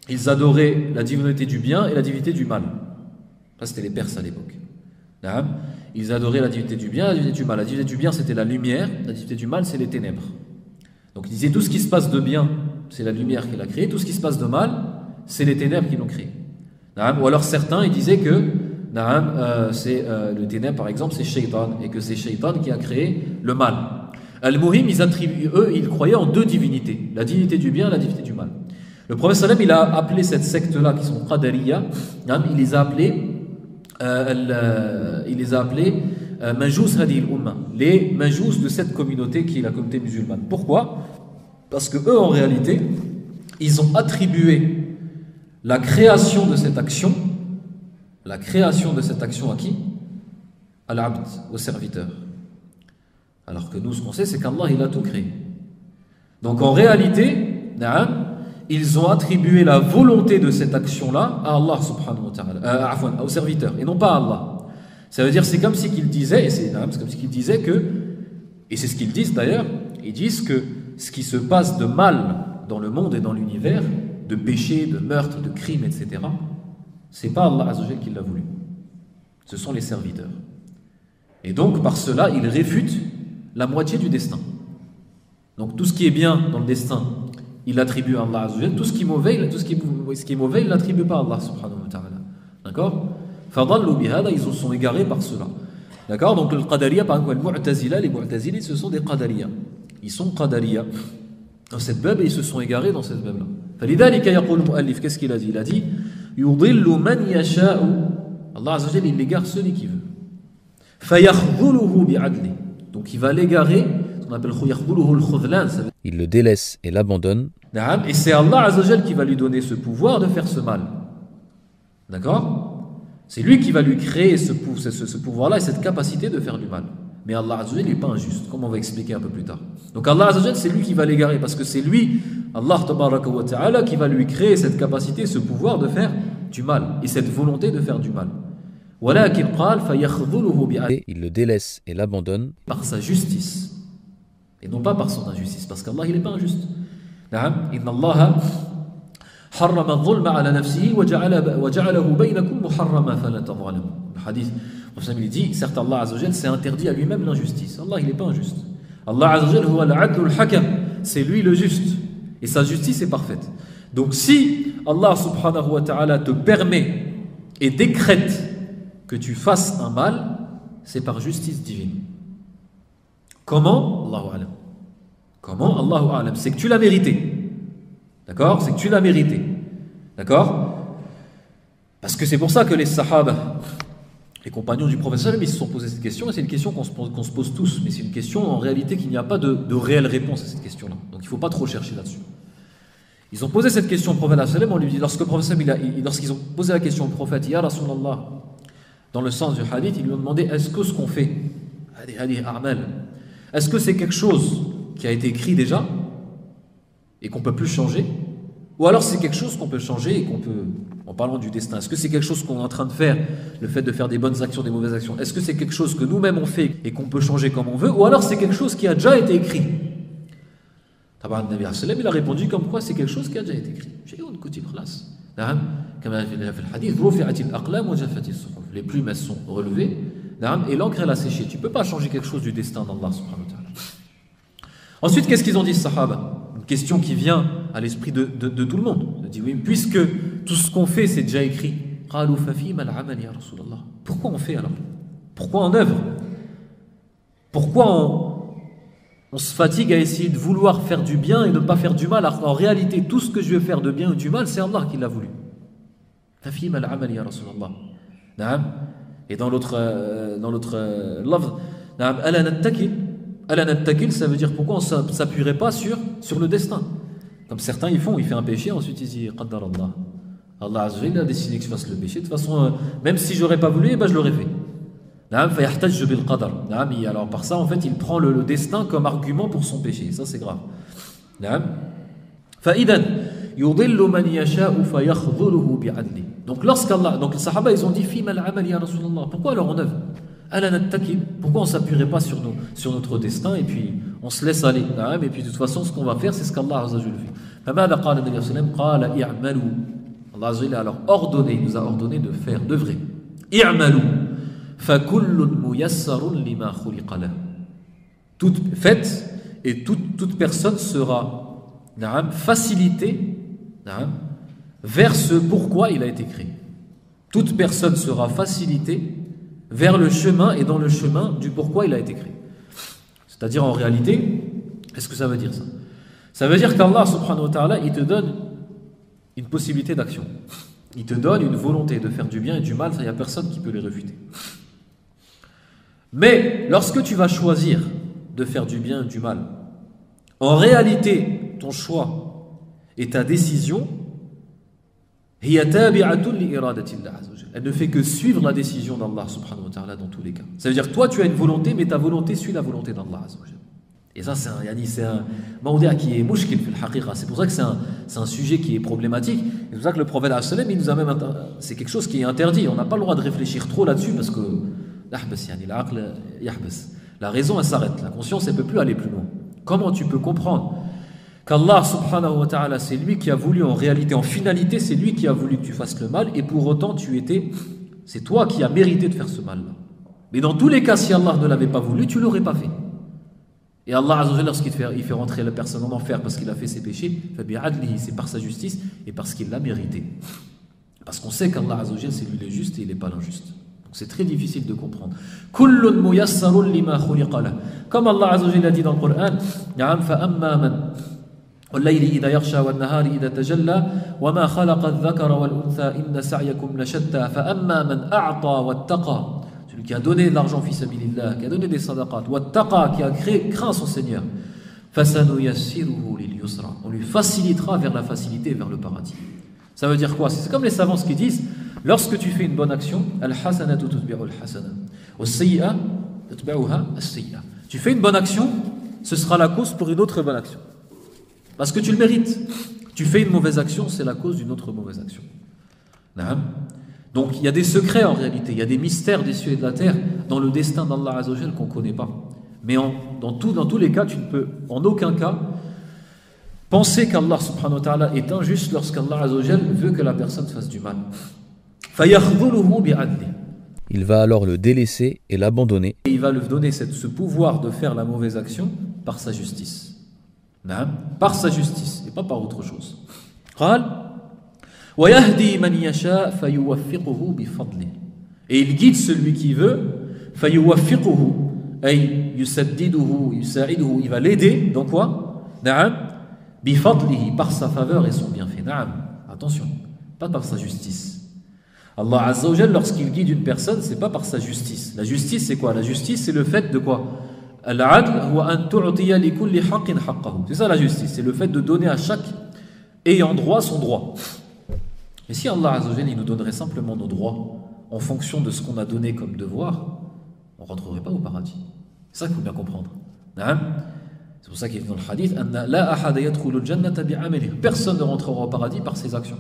Ils adoraient la divinité du bien et la divinité du mal. Ça, c'était les Perses à l'époque. Ils adoraient la divinité du bien et la divinité du mal. La divinité du bien, c'était la lumière. La divinité du mal, c'est les ténèbres. Donc, ils disaient tout ce qui se passe de bien, c'est la lumière qui l'a créé. Tout ce qui se passe de mal, c'est les ténèbres qui l'ont créé. Ou alors, certains, ils disaient que le ténèbre, par exemple, c'est Shaitan. Et que c'est Shaitan qui a créé le mal. Al-Muhim, ils croyaient en deux divinités. La divinité du bien et la divinité du mal. Le prophète sallam, il a appelé cette secte-là, qui sont Qadariya, il les a appelés Majous Hadil Umma, les Majous de cette communauté qui est la communauté musulmane. Pourquoi? Parce que eux, en réalité, ils ont attribué la création de cette action à qui? À l'abd, au serviteur. Alors que nous, ce qu'on sait, c'est qu'Allah, il a tout créé. Donc en réalité, ils ont attribué la volonté de cette action-là à Allah subhanahu wa ta'ala, au serviteur, et non pas à Allah. Ça veut dire, c'est comme si qu'ils disaient, que, et c'est ce qu'ils disent d'ailleurs, ils disent que ce qui se passe de mal dans le monde et dans l'univers, de péché, de meurtre, de crime, etc., c'est pas Allah Azza wa Jal qui l'a voulu. Ce sont les serviteurs. Et donc, par cela, ils réfutent la moitié du destin. Donc, tout ce qui est bien dans le destin, il l'attribue à Allah Azza wa Jal. Tout ce qui est mauvais, il ne l'attribue pas à Allah subhanahu wa ta'ala. D'accord? Fadallu bihada, ils sont égarés par cela. D'accord? Donc le Qadariya, par exemple, les Mu'tazili, ce sont des Qadariya. Ils sont Qadariya dans cette bab et ils se sont égarés dans cette bab-là. Falidhalika yaqul al-mu'allif, qu'est-ce qu'il a dit? Il a dit yudillu man yasha'u. Allah Azza wa Jal, il égare celui qui veut. Fayakhdhuluhu bi'adli. Donc il va l'égarer, ce qu'on appelle yakhdhuluhu al-khudlan. Il le délaisse et l'abandonne. Et c'est Allah Azza wa Jal qui va lui donner ce pouvoir de faire ce mal. D'accord? C'est lui qui va lui créer ce pouvoir-là et cette capacité de faire du mal. Mais Allah Azza wa Jal n'est pas injuste, comme on va expliquer un peu plus tard. Donc Allah Azza wa Jal, c'est lui qui va l'égarer, parce que c'est lui, Allah Tabaraka wa Ta'ala, qui va lui créer cette capacité, ce pouvoir de faire du mal, et cette volonté de faire du mal. Et il le délaisse et l'abandonne par sa justice. Et non pas par son injustice, parce qu'Allah il n'est pas injuste. Inna Allah harrama al-dhulma ala nafsihi wa ja'alahu baynakum muharrama fala tadhalamu. Le hadith, le prophète il dit, certes Allah Azza wa Jal s'est interdit à lui-même l'injustice. Allah il n'est pas injuste. Allah Azza wa Jal huwa al-'adlu al-hakam, c'est lui le juste. Et sa justice est parfaite. Donc si Allah subhanahu wa ta'ala te permet et décrète que tu fasses un mal, c'est par justice divine. Comment? Allahu a'lam. Comment? Allahu a'lam. C'est que tu l'as mérité. D'accord? C'est que tu l'as mérité. D'accord? Parce que c'est pour ça que les sahaba, les compagnons du prophète, ils se sont posés cette question, et c'est une question qu'on se pose tous, mais c'est une question en réalité qu'il n'y a pas de réelle réponse à cette question-là. Donc il ne faut pas trop chercher là-dessus. Ils ont posé cette question au prophète, on lui dit, lorsqu'ils ont posé la question au prophète, Ya Rasulallah, dans le sens du hadith, ils lui ont demandé, est-ce que ce qu'on fait, est-ce que c'est quelque chose qui a été écrit déjà et qu'on ne peut plus changer, ou alors c'est quelque chose qu'on peut changer et qu'on peut, en parlant du destin, est-ce que c'est quelque chose qu'on est en train de faire, le fait de faire des bonnes actions, des mauvaises actions, est-ce que c'est quelque chose que nous-mêmes on fait et qu'on peut changer comme on veut, ou alors c'est quelque chose qui a déjà été écrit? Il a répondu comme quoi c'est quelque chose qui a déjà été écrit. Les plumes elles sont relevées et l'encre elle a séché. Tu ne peux pas changer quelque chose du destin d'Allah subhanahu wa ta'ala. Ensuite, qu'est-ce qu'ils ont dit, sahaba? Une question qui vient à l'esprit de tout le monde. On dit oui, puisque tout ce qu'on fait c'est déjà écrit. Pourquoi on fait alors? Pourquoi on œuvre? Pourquoi on se fatigue à essayer de vouloir faire du bien et de ne pas faire du mal, alors qu'en réalité, tout ce que je veux faire de bien ou du mal, c'est Allah qui l'a voulu. Et dans l'autre lafz, ça veut dire pourquoi on ne s'appuierait pas sur le destin. Comme certains ils font, il fait un péché, ensuite ils disent Qaddar Allah. Allah Azza wa Jalla a décidé que je fasse le péché. De toute façon, même si je n'aurais pas voulu, je l'aurais fait. Alors par ça en fait il prend le destin comme argument pour son péché, ça c'est grave. Donc donc les sahaba ils ont dit pourquoi alors on œuvre? Pourquoi on ne s'appuierait pas sur notre destin et puis on se laisse aller? Et puis de toute façon ce qu'on va faire c'est ce qu'Allah Azza wa Jalla fait. Allah Azza wa Jalla a alors ordonné, il nous a ordonné de faire, d'œuvrer. Faites et toute personne sera facilitée vers ce pourquoi il a été créé. Toute personne sera facilitée vers le chemin et dans le chemin du pourquoi il a été créé. C'est-à-dire en réalité, qu'est-ce que ça veut dire ça? Ça veut dire qu'Allah subhanahu wa ta'ala il te donne une possibilité d'action. Il te donne une volonté de faire du bien et du mal, ça il n'y a personne qui peut les réfuter. Mais lorsque tu vas choisir de faire du bien et du mal, en réalité, ton choix et ta décision, elle ne fait que suivre la décision d'Allah subhanahu wa ta'ala dans tous les cas. Ça veut dire que toi tu as une volonté, mais ta volonté suit la volonté d'Allah. Et ça c'est un mawdi' qui est mushkil fil haqiqa. C'est pour ça que c'est un sujet qui est problématique. C'est pour ça que le prophète il nous a même c'est quelque chose qui est interdit. On n'a pas le droit de réfléchir trop là-dessus parce que la raison elle s'arrête, la conscience elle ne peut plus aller plus loin. Comment tu peux comprendre qu'Allah subhanahu wa ta'ala c'est lui qui a voulu en réalité, en finalité c'est lui qui a voulu que tu fasses le mal et pour autant c'est toi qui as mérité de faire ce mal-là. Mais dans tous les cas si Allah ne l'avait pas voulu tu ne l'aurais pas fait. Et Allah Azza wa Jalla lorsqu'il fait rentrer la personne en enfer parce qu'il a fait ses péchés, c'est par sa justice et parce qu'il l'a mérité. Parce qu'on sait qu'Allah Azza wa Jalla c'est lui le juste et il n'est pas l'injuste. Donc c'est très difficile de comprendre. Kullun muyassarun lima khuliqa lahu. Comme Allah Azza wa Jalla dit dans le Coran, na'am fa amma man والليل إذا يغشى والنهار إذا تجلى وما خلق الذكر والأنثى إن سعيكم لشتى فأما من أعطى واتقى, celui qui a donné de l'argent fi sabilillah, qui a donné des sadaqat, wattaqa, qui a craint son Seigneur, fasanuyassiruhu lil yusra, on lui facilitera vers la facilité, vers le paradis. Ça veut dire quoi? C'est comme les savants qui disent, lorsque tu fais une bonne action, al-hasanatu tutbi'u al-hasana, was-sayyi'a tutbi'uha as-sayyi'a. Tu fais une bonne action, ce sera la cause pour une autre bonne action. Parce que tu le mérites. Tu fais une mauvaise action, c'est la cause d'une autre mauvaise action. Donc il y a des secrets en réalité, il y a des mystères des cieux et de la terre dans le destin d'Allah Azza wa Jal qu'on ne connaît pas. Mais dans tous les cas, tu ne peux en aucun cas penser qu'Allah subhanahu wa ta'ala est injuste lorsqu'Allah azza wa jal veut que la personne fasse du mal. فَيَخْذُلُهُ بِعَدْلِهِ. Il va alors le délaisser et l'abandonner. Et il va lui donner ce pouvoir de faire la mauvaise action par sa justice. Par sa justice et pas par autre chose. قال وَيَهْدِي مَنْ يَشَاءُ فَيُوَفِّقُهُ بِفَضْلِهِ. Et il guide celui qui veut. فَيُوَفِّقُهُ أي يسدده يساعده. Il va l'aider dans quoi? بِفَضْلِهِ, par sa faveur et son bienfait. Attention, pas par sa justice. Allah Azza wa Jal, lorsqu'il guide une personne, c'est pas par sa justice. La justice, c'est quoi? La justice, c'est le fait de quoi? Al-adl huwa an tu'tiya li kulli haqqin haqqahu. C'est ça la justice, c'est le fait de donner à chaque ayant droit son droit. Et si Allah Azza wa Jal, il nous donnerait simplement nos droits en fonction de ce qu'on a donné comme devoir, on ne rentrerait pas au paradis. C'est ça qu'il faut bien comprendre. C'est pour ça qu'il est dans le hadith, la ahada yadkhulu al-jannata bi'amalihi. Personne ne rentrera au paradis par ses actions.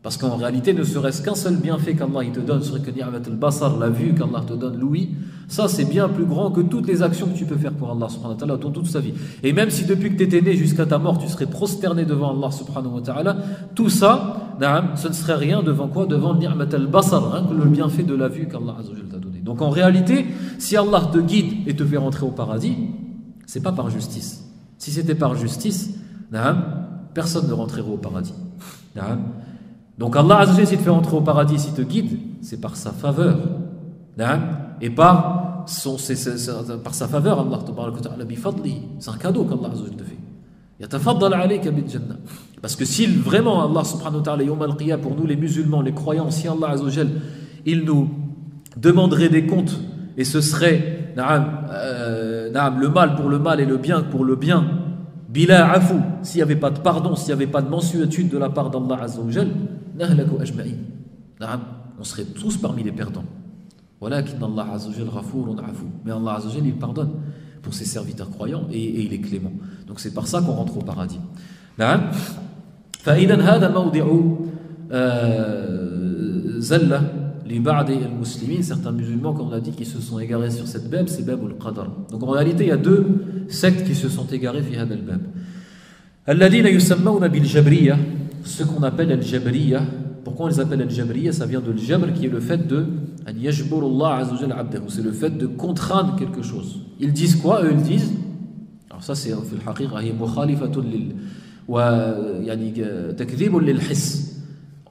Parce qu'en réalité, ne serait-ce qu'un seul bienfait qu'Allah il te donne, serait que ni'mat al-basar, la vue qu'Allah te donne, l'ouïe, ça c'est bien plus grand que toutes les actions que tu peux faire pour Allah subhanahu wa ta'ala dans toute sa vie. Et même si depuis que tu étais né jusqu'à ta mort, tu serais prosterné devant Allah subhanahu wa ta'ala, tout ça, ce ne serait rien devant quoi? Devant ni'mat al-basar, le bienfait de la vue qu'Allah azza wa jalla t'a donné. Donc en réalité, si Allah te guide et te fait rentrer au paradis, c'est pas par justice. Si c'était par justice, personne ne rentrerait au paradis. Donc Allah Azza wa Jalla, s'il te fait entrer au paradis, s'il te guide, c'est par sa faveur. Et par sa faveur, Allah ta'ala bifadli. C'est un cadeau qu'Allah Azza wa Jalla te fait. Yatafaddal alayka bil jannah. Parce que si vraiment Allah subhanahu wa ta'ala yawm al-qiyam, pour nous les musulmans, les croyants, si Allah Azza wa Jalla, il nous demanderait des comptes, et ce serait le mal pour le mal et le bien pour le bien, bila afu, s'il n'y avait pas de pardon, s'il n'y avait pas de mensuétude de la part d'Allah Azza wa Jalla, nahlaku ajma'in. On serait tous parmi les perdants. Walakin Allah Azza wa Jalla ghafurun afu. Mais Allah Azza wa Jalla, il pardonne pour ses serviteurs croyants et il est clément. Donc c'est par ça qu'on rentre au paradis. فإذا هذا موضع زلة لبعض المسلمين. Certains musulmans, comme on a dit, qui se sont égarés sur cette bab, c'est bab al-qadar. Donc en réalité, il y a deux sectes qui se sont égarées في هذا الباب. الذين يسمون بالجبرية, ce qu'on appelle al-jabriyya. Pourquoi on les appelle al-jabriyya? Ça vient de al-jabr, qui est le fait de an yajbur Allah azza wa jalla abdahu. C'est le fait de contraindre quelque chose. Ils disent quoi? Eux, ils disent, alors ça c'est في الحقيقة هي مخالفة لل ويعني تكذيب للحس.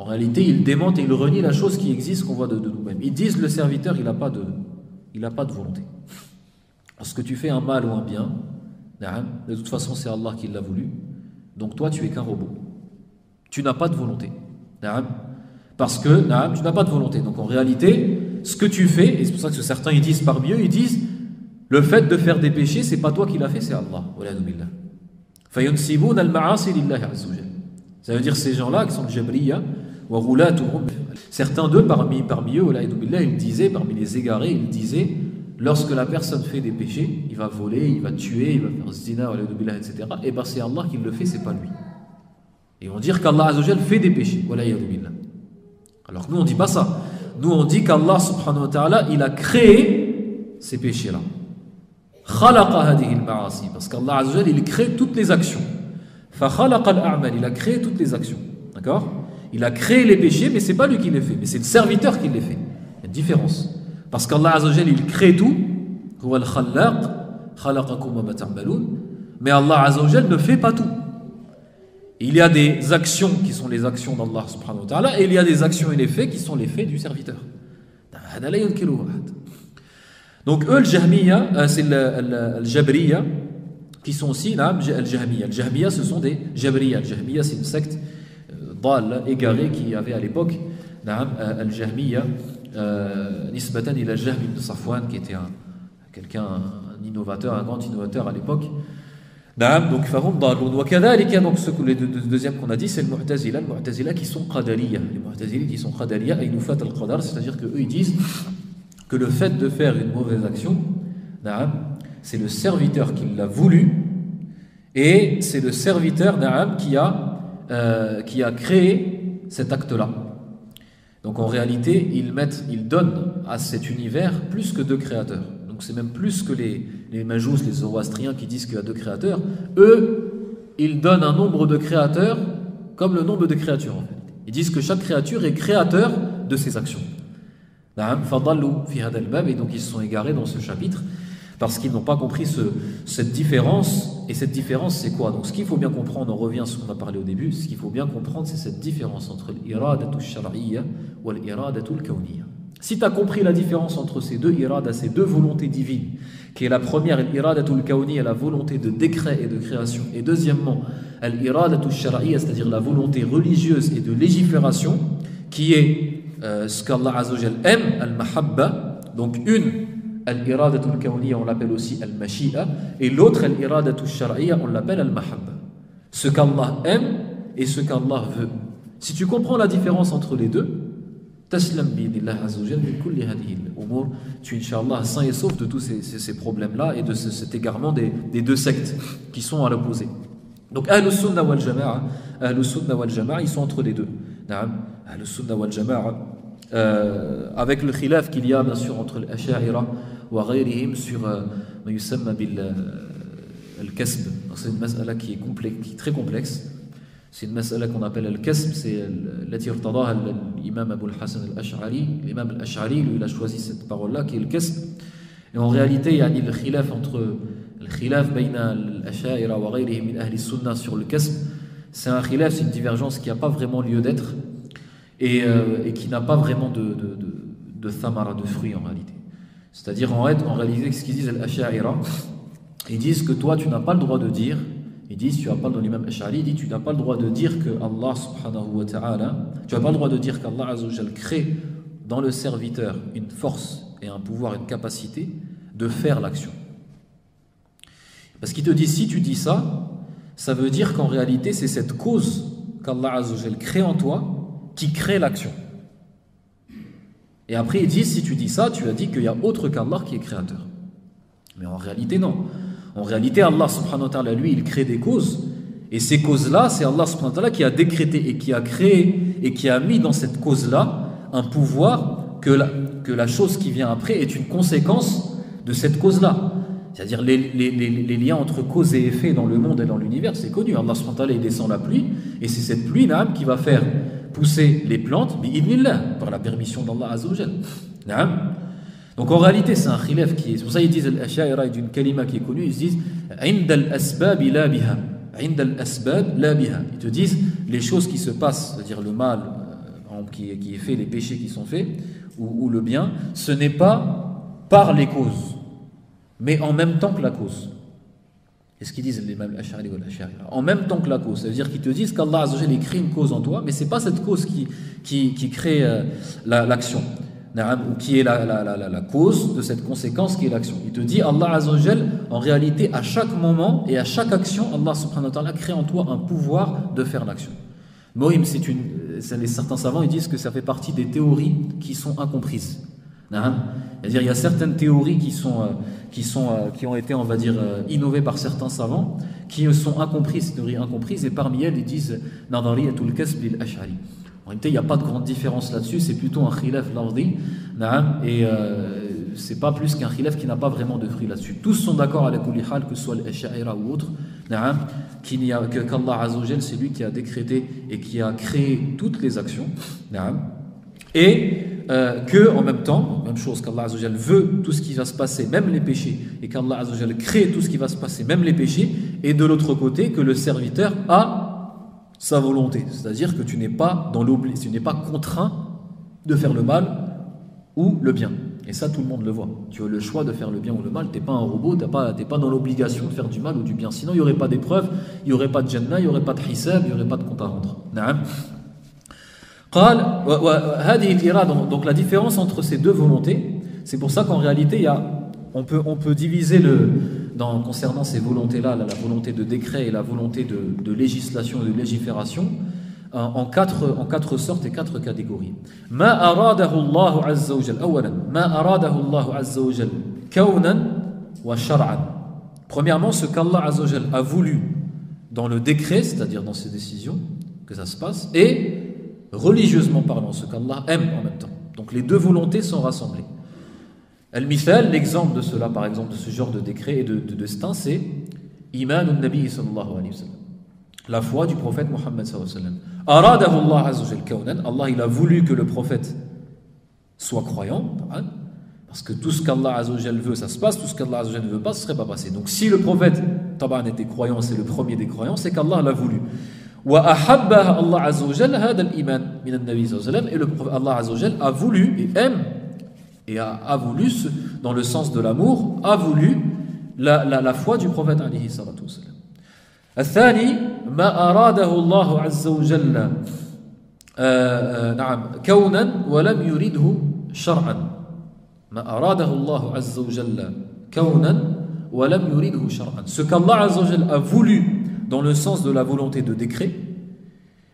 En réalité, ils démentent et ils renient la chose qui existe, qu'on voit de nous-mêmes. Ils disent le serviteur, il n'a pas de volonté. Lorsque tu fais un mal ou un bien, de toute façon c'est Allah qui l'a voulu. Donc toi tu es qu'un robot. Tu n'as pas de volonté. Parce que tu n'as pas de volonté. Donc en réalité, ce que tu fais, et c'est pour ça que certains ils disent parmi eux, ils disent le fait de faire des péchés, c'est pas toi qui l'as fait, c'est Allah. فَيُنْسِبُونَ الْمَعَاصِي لِلَّهِ عَزَّ وَجَلَّ. Ça veut dire ces gens-là qui sont le Jabriya, certains d'eux parmi eux, ils disaient, parmi les égarés, ils disaient, lorsque la personne fait des péchés, il va voler, il va tuer, il va faire zina, etc. Et bien c'est Allah qui le fait, c'est pas lui. Et ils vont dire qu'Allah Azza wa Jalla fait des péchés. Alors que nous on dit pas ça. Nous on dit qu'Allah subhanahu wa ta'ala, il a créé ces péchés-là. Khalaqa hadihi al-ma'asi, parce qu'Allah Azza wa Jalla, il crée toutes les actions. Fa khalaqa al-a'mal, il a créé toutes les actions. D'accord? Il a créé les péchés, mais c'est pas lui qui les fait, mais c'est le serviteur qui les fait. Il y a une différence. Parce qu'Allah Azza wa Jalla, il crée tout. Huwa al-khallaq, khalaqakum wa ma ta'malun. Mais Allah Azza wa Jalla ne fait pas tout. Il y a des actions qui sont les actions d'Allah subhanahu wa ta'ala, et il y a des actions et les faits qui sont les faits du serviteur. Donc eux, c'est le Jabriya, qui sont aussi al-Jahmiya. Al-Jahmiya, ce sont des Jabriya. Al-Jahmiya, c'est une secte égarée qui avait à l'époque al-Jahmiya, nisbatan ila Jahm ibn Safwan, qui était un innovateur, un grand innovateur à l'époque. Donc le deuxième qu'on a dit, c'est le Mu'tazila qui sont Qadariya. Les Mu'tazila qui sont Qadariya, et nous fait al-Qadar, c'est-à-dire qu'eux ils disent que le fait de faire une mauvaise action, c'est le serviteur qui l'a voulu, et c'est le serviteur qui a créé cet acte-là. Donc en réalité, ils donnent à cet univers plus que deux créateurs. Donc Donc c'est même plus que les Majous, les Zoroastriens qui disent qu'il y a deux créateurs. Eux, ils donnent un nombre de créateurs comme le nombre de créatures en fait. Ils disent que chaque créature est créateur de ses actions. Et donc ils se sont égarés dans ce chapitre parce qu'ils n'ont pas compris cette différence. Et cette différence, c'est quoi? Donc ce qu'il faut bien comprendre, on revient à ce qu'on a parlé au début, ce qu'il faut bien comprendre, c'est cette différence entre l'iradatul shar'iyya ou l'iradatul kawniyya. Si tu as compris la différence entre ces deux iradas, ces deux volontés divines, qui est la première, l'iradatul kawniyya, la volonté de décret et de création, et deuxièmement, l'iradatul shar'iyya, c'est-à-dire la volonté religieuse et de légifération, qui est ce qu'Allah Azza wa Jal aime, al-mahabba, donc une, al-iradatul kawniyya, on l'appelle aussi al-mashi'a, et l'autre, al-iradatul shar'iyya, on l'appelle al-mahabba. Ce qu'Allah aime et ce qu'Allah veut. Si tu comprends la différence entre les deux, taslam bi'idillah Azza wa Jal min kulli hadhihi al-umur, tu Inch'Allah sain et sauf de tous ces problèmes-là et de cet égarement des deux sectes qui sont à l'opposé. Donc Ahlus Sunnah wal Jama'a, ils sont entre les deux. Ahlus Sunnah wal Jama'a, avec le khilaf qu'il y a bien sûr entre l'Asha'ira wa ghayrihim sur ma yusamma bil al-kasb. C'est une mas'ala qui est très complexe. C'est une mas'ala qu'on appelle al-kasb, c'est l'ati irtadaha l'imam Abu al-Hasan al-Ash'ari. L'imam al-Ash'ari, lui, il a choisi cette parole-là qui est le kasb. Et en réalité, il y a le khilaf entre le khilaf bayna al-Asha'ira wa ghayrihim min ahli sunnah sur le kasb. C'est un khilaf, c'est une divergence qui n'a pas vraiment lieu d'être et qui n'a pas vraiment de thamara, de fruits en réalité. C'est-à-dire en réalité, ce qu'ils disent al-Asha'ira, ils disent que toi, tu n'as pas le droit de dire. Ils disent, tu n'as pas, dans l'imam Ash'ari, il dit, tu n'as pas le droit de dire que Allah subhanahu wa ta'ala, tu n'as pas le droit de dire qu'Allah Azza wa Jal crée dans le serviteur une force et un pouvoir, une capacité de faire l'action. Parce qu'il te dit, si tu dis ça, ça veut dire qu'en réalité, c'est cette cause qu'Allah Azza wa Jal crée en toi qui crée l'action. Et après, ils disent, si tu dis ça, tu as dit qu'il y a autre qu'Allah qui est créateur. Mais en réalité, non. En réalité, Allah subhanahu wa ta'ala, lui, il crée des causes. Et ces causes-là, c'est Allah subhanahu wa ta'ala qui a décrété et qui a créé et qui a mis dans cette cause-là un pouvoir que la chose qui vient après est une conséquence de cette cause-là. C'est-à-dire les liens entre cause et effet dans le monde et dans l'univers, c'est connu. Allah subhanahu wa ta'ala, il descend la pluie et c'est cette pluie là qui va faire pousser les plantes bi'idnillah, par la permission d'Allah Azza wa Jal. Donc en réalité, c'est un khilaf qui est. C'est pour ça qu'ils disent al-Asha'ira d'une kalima qui est connue, ils disent Inda al-asbab la biha. Inda al-asbab la biha. Ils te disent les choses qui se passent, c'est-à-dire le mal qui est fait, les péchés qui sont faits, ou le bien, ce n'est pas par les causes, mais en même temps que la cause. Et ce qu'ils disent les mêmes Ash'ari ou al-Asha'ira, en même temps que la cause, ça veut dire qu'ils te disent qu'Allah Azza wa Jalla crée une cause en toi, mais c'est pas cette cause qui crée l'action. Ou qui est la cause de cette conséquence qui est l'action. Il te dit, Allah Azza wa Jal, en réalité, à chaque moment et à chaque action, Allah subhanahu wa ta'ala crée en toi un pouvoir de faire l'action. Mohim, certains savants ils disent que ça fait partie des théories qui sont incomprises. C'est-à-dire, il y a certaines théories qui ont été, on va dire, innovées par certains savants, qui sont incomprises, théories incomprises, et parmi elles, ils disent Nadariyatul kasb lil Ash'ari. En réalité, il n'y a pas de grande différence là-dessus, c'est plutôt un khilaf lardi, et c'est pas plus qu'un khilaf qui n'a pas vraiment de fruits là-dessus. Tous sont d'accord à la kulli hal, que ce soit l'Ash'aira ou autre, qu'Allah Azza wa Jal, c'est lui qui a décrété et qui a créé toutes les actions, et que en même temps, même chose, qu'Allah Azza wa Jal veut tout ce qui va se passer, même les péchés, et qu'Allah Azza wa Jal crée tout ce qui va se passer, même les péchés, et de l'autre côté, que le serviteur a sa volonté, c'est-à-dire que tu n'es pas contraint de faire le mal ou le bien. Et ça, tout le monde le voit. Tu as le choix de faire le bien ou le mal. Tu n'es pas un robot, tu n'es pas dans l'obligation de faire du mal ou du bien. Sinon, il n'y aurait pas d'épreuve, il n'y aurait pas de Jannah, il n'y aurait pas de hisab, il n'y aurait pas de compte à rendre. Donc la différence entre ces deux volontés, c'est pour ça qu'en réalité, on peut diviser concernant ces volontés-là, la volonté de décret et la volonté de législation et de légifération, en quatre sortes et quatre catégories. Ma aradahu Allah azza wa jal. Awalan, ma aradahu Allah azza wa jal kawnan wa shar'an. Premièrement, ce qu'Allah azza wa jal a voulu dans le décret, c'est-à-dire dans ses décisions, que ça se passe, et religieusement parlant, ce qu'Allah aime en même temps. Donc les deux volontés sont rassemblées. Al-Mithal, l'exemple de cela, par exemple, de ce genre de décret et de destin, c'est Iman al-Nabi sallallahu alayhi wa sallam. La foi du prophète Mohammed sallallahu alayhi wa sallam. Aradahu Allah azza wa jal kawnan. Allah, il a voulu que le prophète soit croyant, parce que tout ce qu'Allah azza wa jal veut, ça se passe, tout ce qu'Allah azza wa jal ne veut pas, ce ne serait pas passé. Donc si le prophète était croyant, c'est le premier des croyants, c'est qu'Allah l'a voulu. وأحبها الله عز وجل هذا الإيمان من النبي صلى الله عليه وسلم, et le Allah azza wa jal a voulu et aime et a voulu, dans le sens de l'amour, a voulu la foi du prophète alayhi salatu wa sallam. الثاني ما أراده الله عز وجل نعم كونا ولم يريده شرعا. ما أراده الله عز وجل كونا ولم يريده شرعا. Ce qu'Allah azza wa jal a voulu dans le sens de la volonté de décret,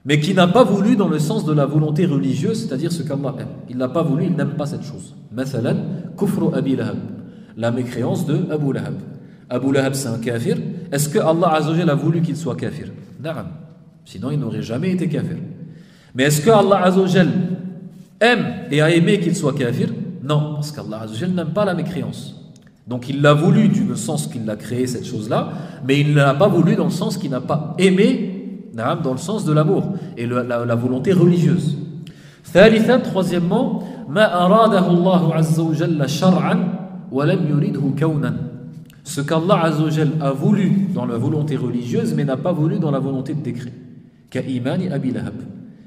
mais qui n'a pas voulu dans le sens de la volonté religieuse, c'est-à-dire ce qu'Allah aime. Il n'a pas voulu, il n'aime pas cette chose. Mathalan, kufru Abi Lahab, la mécréance de Abu Lahab. Abu Lahab, c'est un kafir. Est-ce que Allah azza wa jal a voulu qu'il soit kafir? Na'am. Sinon, il n'aurait jamais été kafir. Mais est-ce que Allah azza wa jal aime et a aimé qu'il soit kafir? Non, parce qu'Allah azza wa jal n'aime pas la mécréance. Donc il l'a voulu dans le sens qu'il a créé cette chose-là, mais il ne l'a pas voulu dans le sens qu'il n'a pas aimé, dans le sens de l'amour et la volonté religieuse. ثالثا, troisièmement, ما أراده الله عز وجل شرعا ولم يريده كونا. Ce qu'Allah azza wa jal a voulu dans la volonté religieuse, mais n'a pas voulu dans la volonté de décret. كإيمان أبي لهب,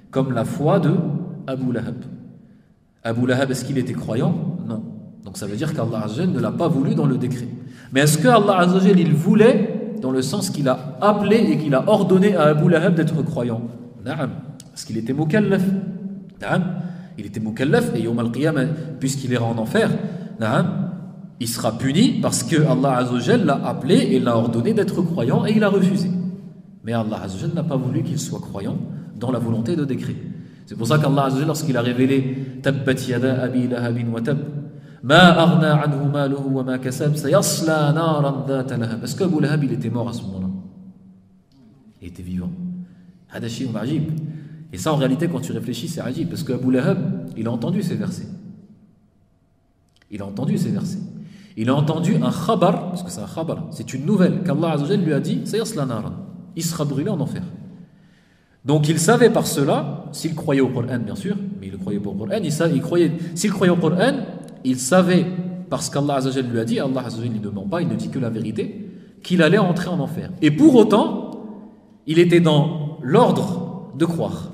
comme la foi de Abu Lahab. Abu Lahab, est-ce qu'il était croyant? Non. Donc ça veut dire qu'Allah azza wa jal ne l'a pas voulu dans le décret. Mais est-ce que Allah azza wa jal il voulait dans le sens qu'il a appelé et qu'il a ordonné à Abu Lahab d'être croyant? Na'am, parce qu'il était mukallaf. Na'am, il était mukallaf et yawm al-qiyamah, puisqu'il ira en enfer, na'am, il sera puni parce que Allah azza wa jal l'a appelé et l'a ordonné d'être croyant et il a refusé. Mais Allah azza wa jal n'a pas voulu qu'il soit croyant dans la volonté de décret. C'est pour ça qu'Allah azza wa jal, lorsqu'il a révélé Tabbat yada Abi Lahabin wa tab Ma aghna anhu maluhu wa ma kasab sayasla naran dhata lahab. Est-ce qu'Abu Lahab il était mort à ce moment-là? Il était vivant. Hada shay'un ajib. Et ça en réalité quand tu réfléchis c'est ajib parce qu'Abu Lahab il a entendu ces versets. Il a entendu ces versets. Il a entendu un khabar, parce que c'est un khabar, c'est une nouvelle qu'Allah azza wa jal lui a dit sayasla naran. Il sera brûlé en enfer. Donc il savait par cela, s'il croyait au Coran bien sûr, mais il ne croyait pas au Coran, s'il croyait au Coran, il savait, parce qu'Allah azza wa jal lui a dit, Allah azza wa jal ne ment pas, il ne dit que la vérité, qu'il allait entrer en enfer. Et pour autant, il était dans l'ordre de croire.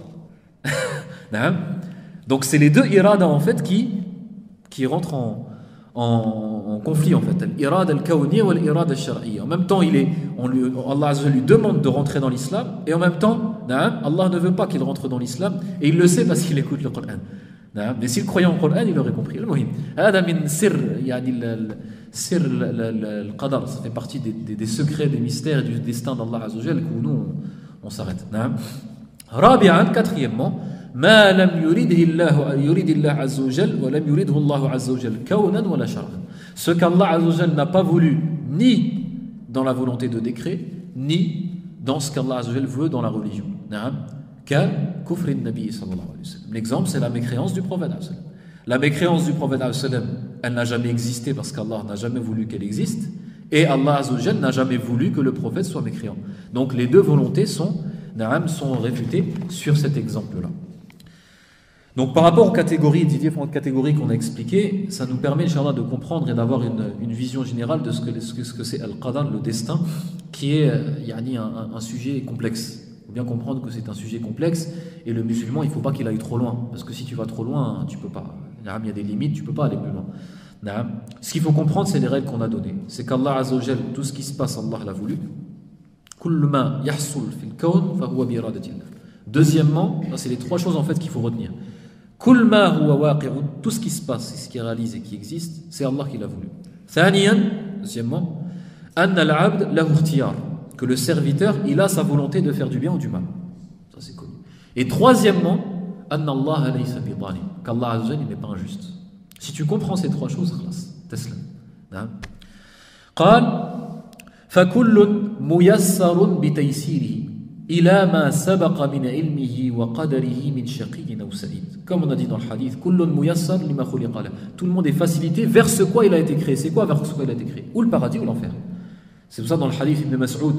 Donc c'est les deux irada en fait qui rentrent en conflit en fait. L'irada al-kawniya ou l'irada al-shar'iyya. En même temps, Allah azza wa jal lui demande de rentrer dans l'islam, et en même temps, Allah ne veut pas qu'il rentre dans l'islam, et il le sait parce qu'il écoute le Coran. Mais s'il croyait en Coran, il aurait compris. هذا من سر يعني سر القدر, ça fait partie des secrets, des mystères et du destin d'Allah azza wa jal que nous on s'arrête. رابعا, quatrièmement, ما لم يريد الله عز وجل ولم يريده الله عز وجل كونا ولا شرعا. Ce qu'Allah azza wa jal n'a pas voulu ni dans la volonté de décret ni dans ce qu'Allah azza wa jal veut dans la religion. كفر النبي صلى الله عليه وسلم. L'exemple, c'est la mécréance du prophète. La mécréance du prophète, elle n'a jamais existé parce qu'Allah n'a jamais voulu qu'elle existe, et Allah azza wa jal n'a jamais voulu que le prophète soit mécréant. Donc les deux volontés sont réfutées sur cet exemple-là. Donc par rapport aux catégories, différentes catégories qu'on a expliquées, ça nous permet, Inch'Allah, de comprendre et d'avoir une vision générale de ce que c'est Al-Qadar, le destin, qui est un sujet complexe. Il faut bien comprendre que c'est un sujet complexe, et le musulman, il ne faut pas qu'il aille trop loin, parce que si tu vas trop loin, tu ne peux pas. Il y a des limites, tu ne peux pas aller plus loin. Ce qu'il faut comprendre, c'est les règles qu'on a données. C'est qu'Allah azza wa jal, tout ce qui se passe, Allah l'a voulu. Deuxièmement, c'est les trois choses en fait qu'il faut retenir. Tout ce qui se passe, ce qui est réalisé, qui existe, c'est Allah qui l'a voulu. Deuxièmement, que le serviteur, il a sa volonté de faire du bien ou du mal. Ça c'est connu. Et troisièmement, qu'Allah azza wa jal n'est pas injuste. Si tu comprends ces trois choses, taslam. قال فكل ميسر بتيسيره. إلى ما سبق من علمه وقدره من شقي أو سعيد. Comme on a dit dans le hadith, كل ميسر لما خلق له. Tout le monde est facilité vers ce quoi il a été créé. C'est quoi vers ce quoi il a été créé? Ou le paradis ou l'enfer. C'est pour ça dans le hadith Ibn Mas'ud,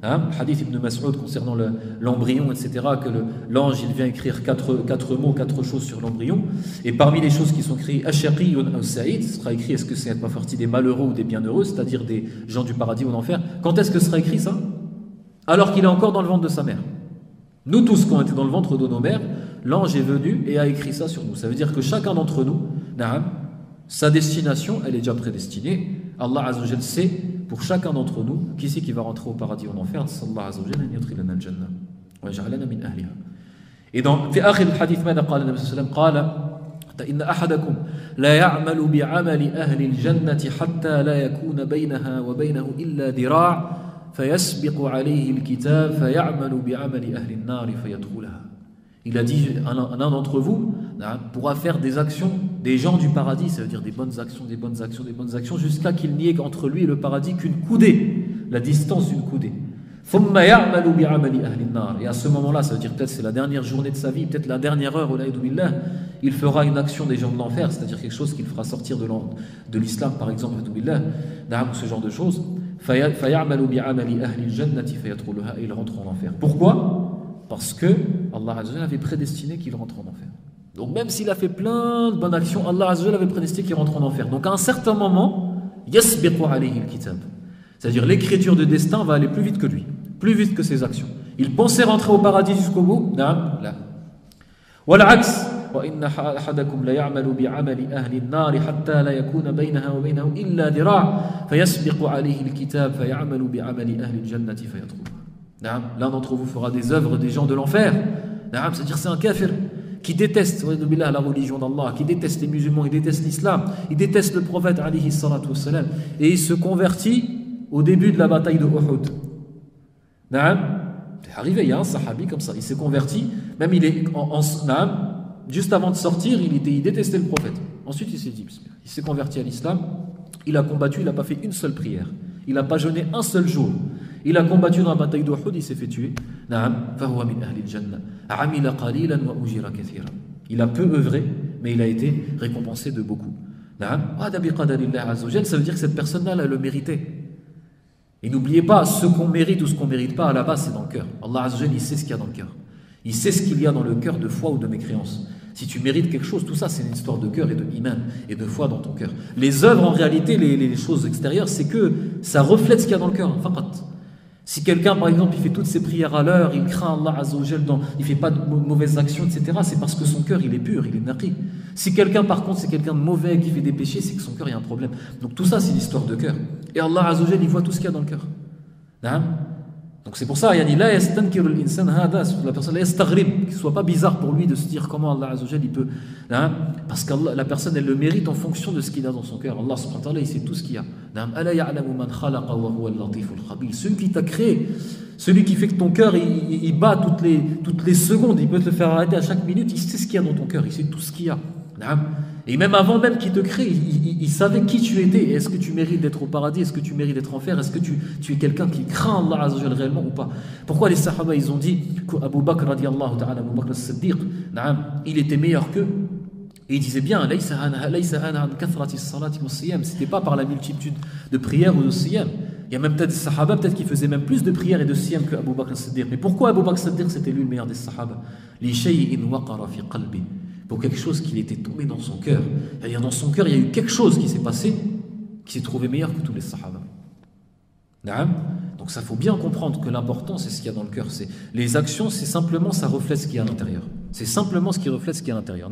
le hadith Ibn Mas'ud concernant l'embryon, etc., que l'ange il vient écrire quatre mots, quatre choses sur l'embryon, et parmi les choses qui sont écrites, Ashaqi ou Sa'id, ce sera écrit, est-ce que c'est pas partie des malheureux ou des bienheureux, c'est-à-dire des gens du paradis ou de l'enfer? Quand est-ce que sera écrit ça? Alors qu'il est encore dans le ventre de sa mère. Nous tous, quand on était dans le ventre de nos mères, l'ange est venu et a écrit ça sur nous. Ça veut dire que chacun d'entre nous, sa destination, elle est déjà prédestinée. Allah Azza wa Jal sait pour chacun d'entre nous qui c'est qui va rentrer au paradis ou en enfer. Sallallahu Azza wa Jal an yudkhilana al-jannah wa yaj'alana min ahliha. Et dans في آخر الحديث ماذا قال النبي صلى الله عليه وسلم؟ قال إن أحدكم لا يعمل بعمل أهل الجنة حتى لا يكون بينها وبينه إلا ذراع فيسبق عليه الكتاب فيعمل بعمل أهل النار فيدخلها. Il a dit, un d'entre vous pourra faire des actions des gens du paradis, ça veut dire des bonnes actions, des bonnes actions, des bonnes actions, jusqu'à qu'il n'y ait entre lui et le paradis qu'une coudée, la distance d'une coudée. Et à ce moment-là, ça veut dire peut-être c'est la dernière journée de sa vie, peut-être la dernière heure, il fera une action des gens de l'enfer, c'est-à-dire quelque chose qu'il fera sortir de l'islam, par exemple, ou ce genre de choses. Et il rentre en enfer. Pourquoi? Parce que Allah Azza wa Jalla avait prédestiné qu'il rentre en enfer. Donc même s'il a fait plein de bonnes actions, Allah Azza wa Jalla avait prédestiné qu'il rentre en enfer. Donc à un certain moment, yasbiqu alayhi al-kitab. C'est-à-dire l'écriture de destin va aller plus vite que lui, plus vite que ses actions. Il pensait rentrer au paradis jusqu'au bout. Là. والعكس وإن أحدكم ليعمل بعمل أهل النار حتى لا يكون بينها وبينه إلا ذراع فيسبق عليه الكتاب فيعمل بعمل أهل الجنة فيدخلها. L'un d'entre vous fera des œuvres des gens de l'enfer. C'est-à-dire c'est un kafir qui déteste la religion d'Allah, qui déteste les musulmans, il déteste l'islam, il déteste le prophète alayhi salatu wassalam, et il se convertit au début de la bataille de Uhud. C'est arrivé, il y a un sahabi comme ça, il s'est converti, même il est juste avant de sortir, il détestait le prophète. Ensuite il s'est dit, il s'est converti à l'islam, il a combattu, il n'a pas fait une seule prière, il n'a pas jeûné un seul jour. Il a combattu dans la bataille d'Uhud, il s'est fait tuer. Il a peu œuvré, mais il a été récompensé de beaucoup. Ça veut dire que cette personne-là, elle le méritait. Et n'oubliez pas, ce qu'on mérite ou ce qu'on ne mérite pas, à la base, c'est dans le cœur. Allah Azza wa Jalla, il sait ce qu'il y a dans le cœur. Il sait ce qu'il y a dans le cœur de foi ou de mécréance. Si tu mérites quelque chose, tout ça, c'est une histoire de cœur et de iman et de foi dans ton cœur. Les œuvres, en réalité, les choses extérieures, c'est que ça reflète ce qu'il y a dans le cœur. Si quelqu'un, par exemple, il fait toutes ses prières à l'heure, il craint Allah Azza wa Jal, il ne fait pas de mauvaises actions, etc., c'est parce que son cœur, il est pur, il est naqi. Si quelqu'un, par contre, c'est quelqu'un de mauvais qui fait des péchés, c'est que son cœur, il y a un problème. Donc tout ça, c'est l'histoire de cœur. Et Allah Azza wa Jal, il voit tout ce qu'il y a dans le cœur. Donc c'est pour ça, la personne, qu'il ne soit pas bizarre pour lui de se dire comment Allah Azza wa Jal, il peut... Parce que la personne, elle le mérite en fonction de ce qu'il a dans son cœur. Allah subhanahu wa ta'ala, il sait tout ce qu'il y a. Celui qui t'a créé, celui qui fait que ton cœur, il bat toutes les secondes, il peut te le faire arrêter à chaque minute, il sait ce qu'il y a dans ton cœur, il sait tout ce qu'il y a. Et même avant même qu'il te crée, il savait qui tu étais. Est-ce que tu mérites d'être au paradis? Est-ce que tu mérites d'être en enfer? Est-ce que tu es quelqu'un qui craint Allah Azza wa Jalla réellement ou pas? Pourquoi les Sahaba, ils ont dit qu'Abu Bakr radiyallahu ta'ala, Abu Bakr as-Siddiq, il était meilleur qu'eux? Et il disait bien, c'était pas par la multitude de prières ou de siyam. Il y a même peut-être des Sahaba qui faisaient même plus de prières et de siyam que Abu Bakr as-Siddiq. Mais pourquoi Abu Bakr as-Siddiq c'était lui le meilleur des Sahaba? Pour quelque chose qui était tombé dans son cœur. C'est-à-dire dans son cœur, il y a eu quelque chose qui s'est passé, qui s'est trouvé meilleur que tous les Sahaba. Donc ça, faut bien comprendre que l'important, c'est ce qu'il y a dans le cœur. Les actions, c'est simplement, ça reflète ce qu'il y a à l'intérieur. C'est simplement ce qui reflète ce qu'il y a à l'intérieur.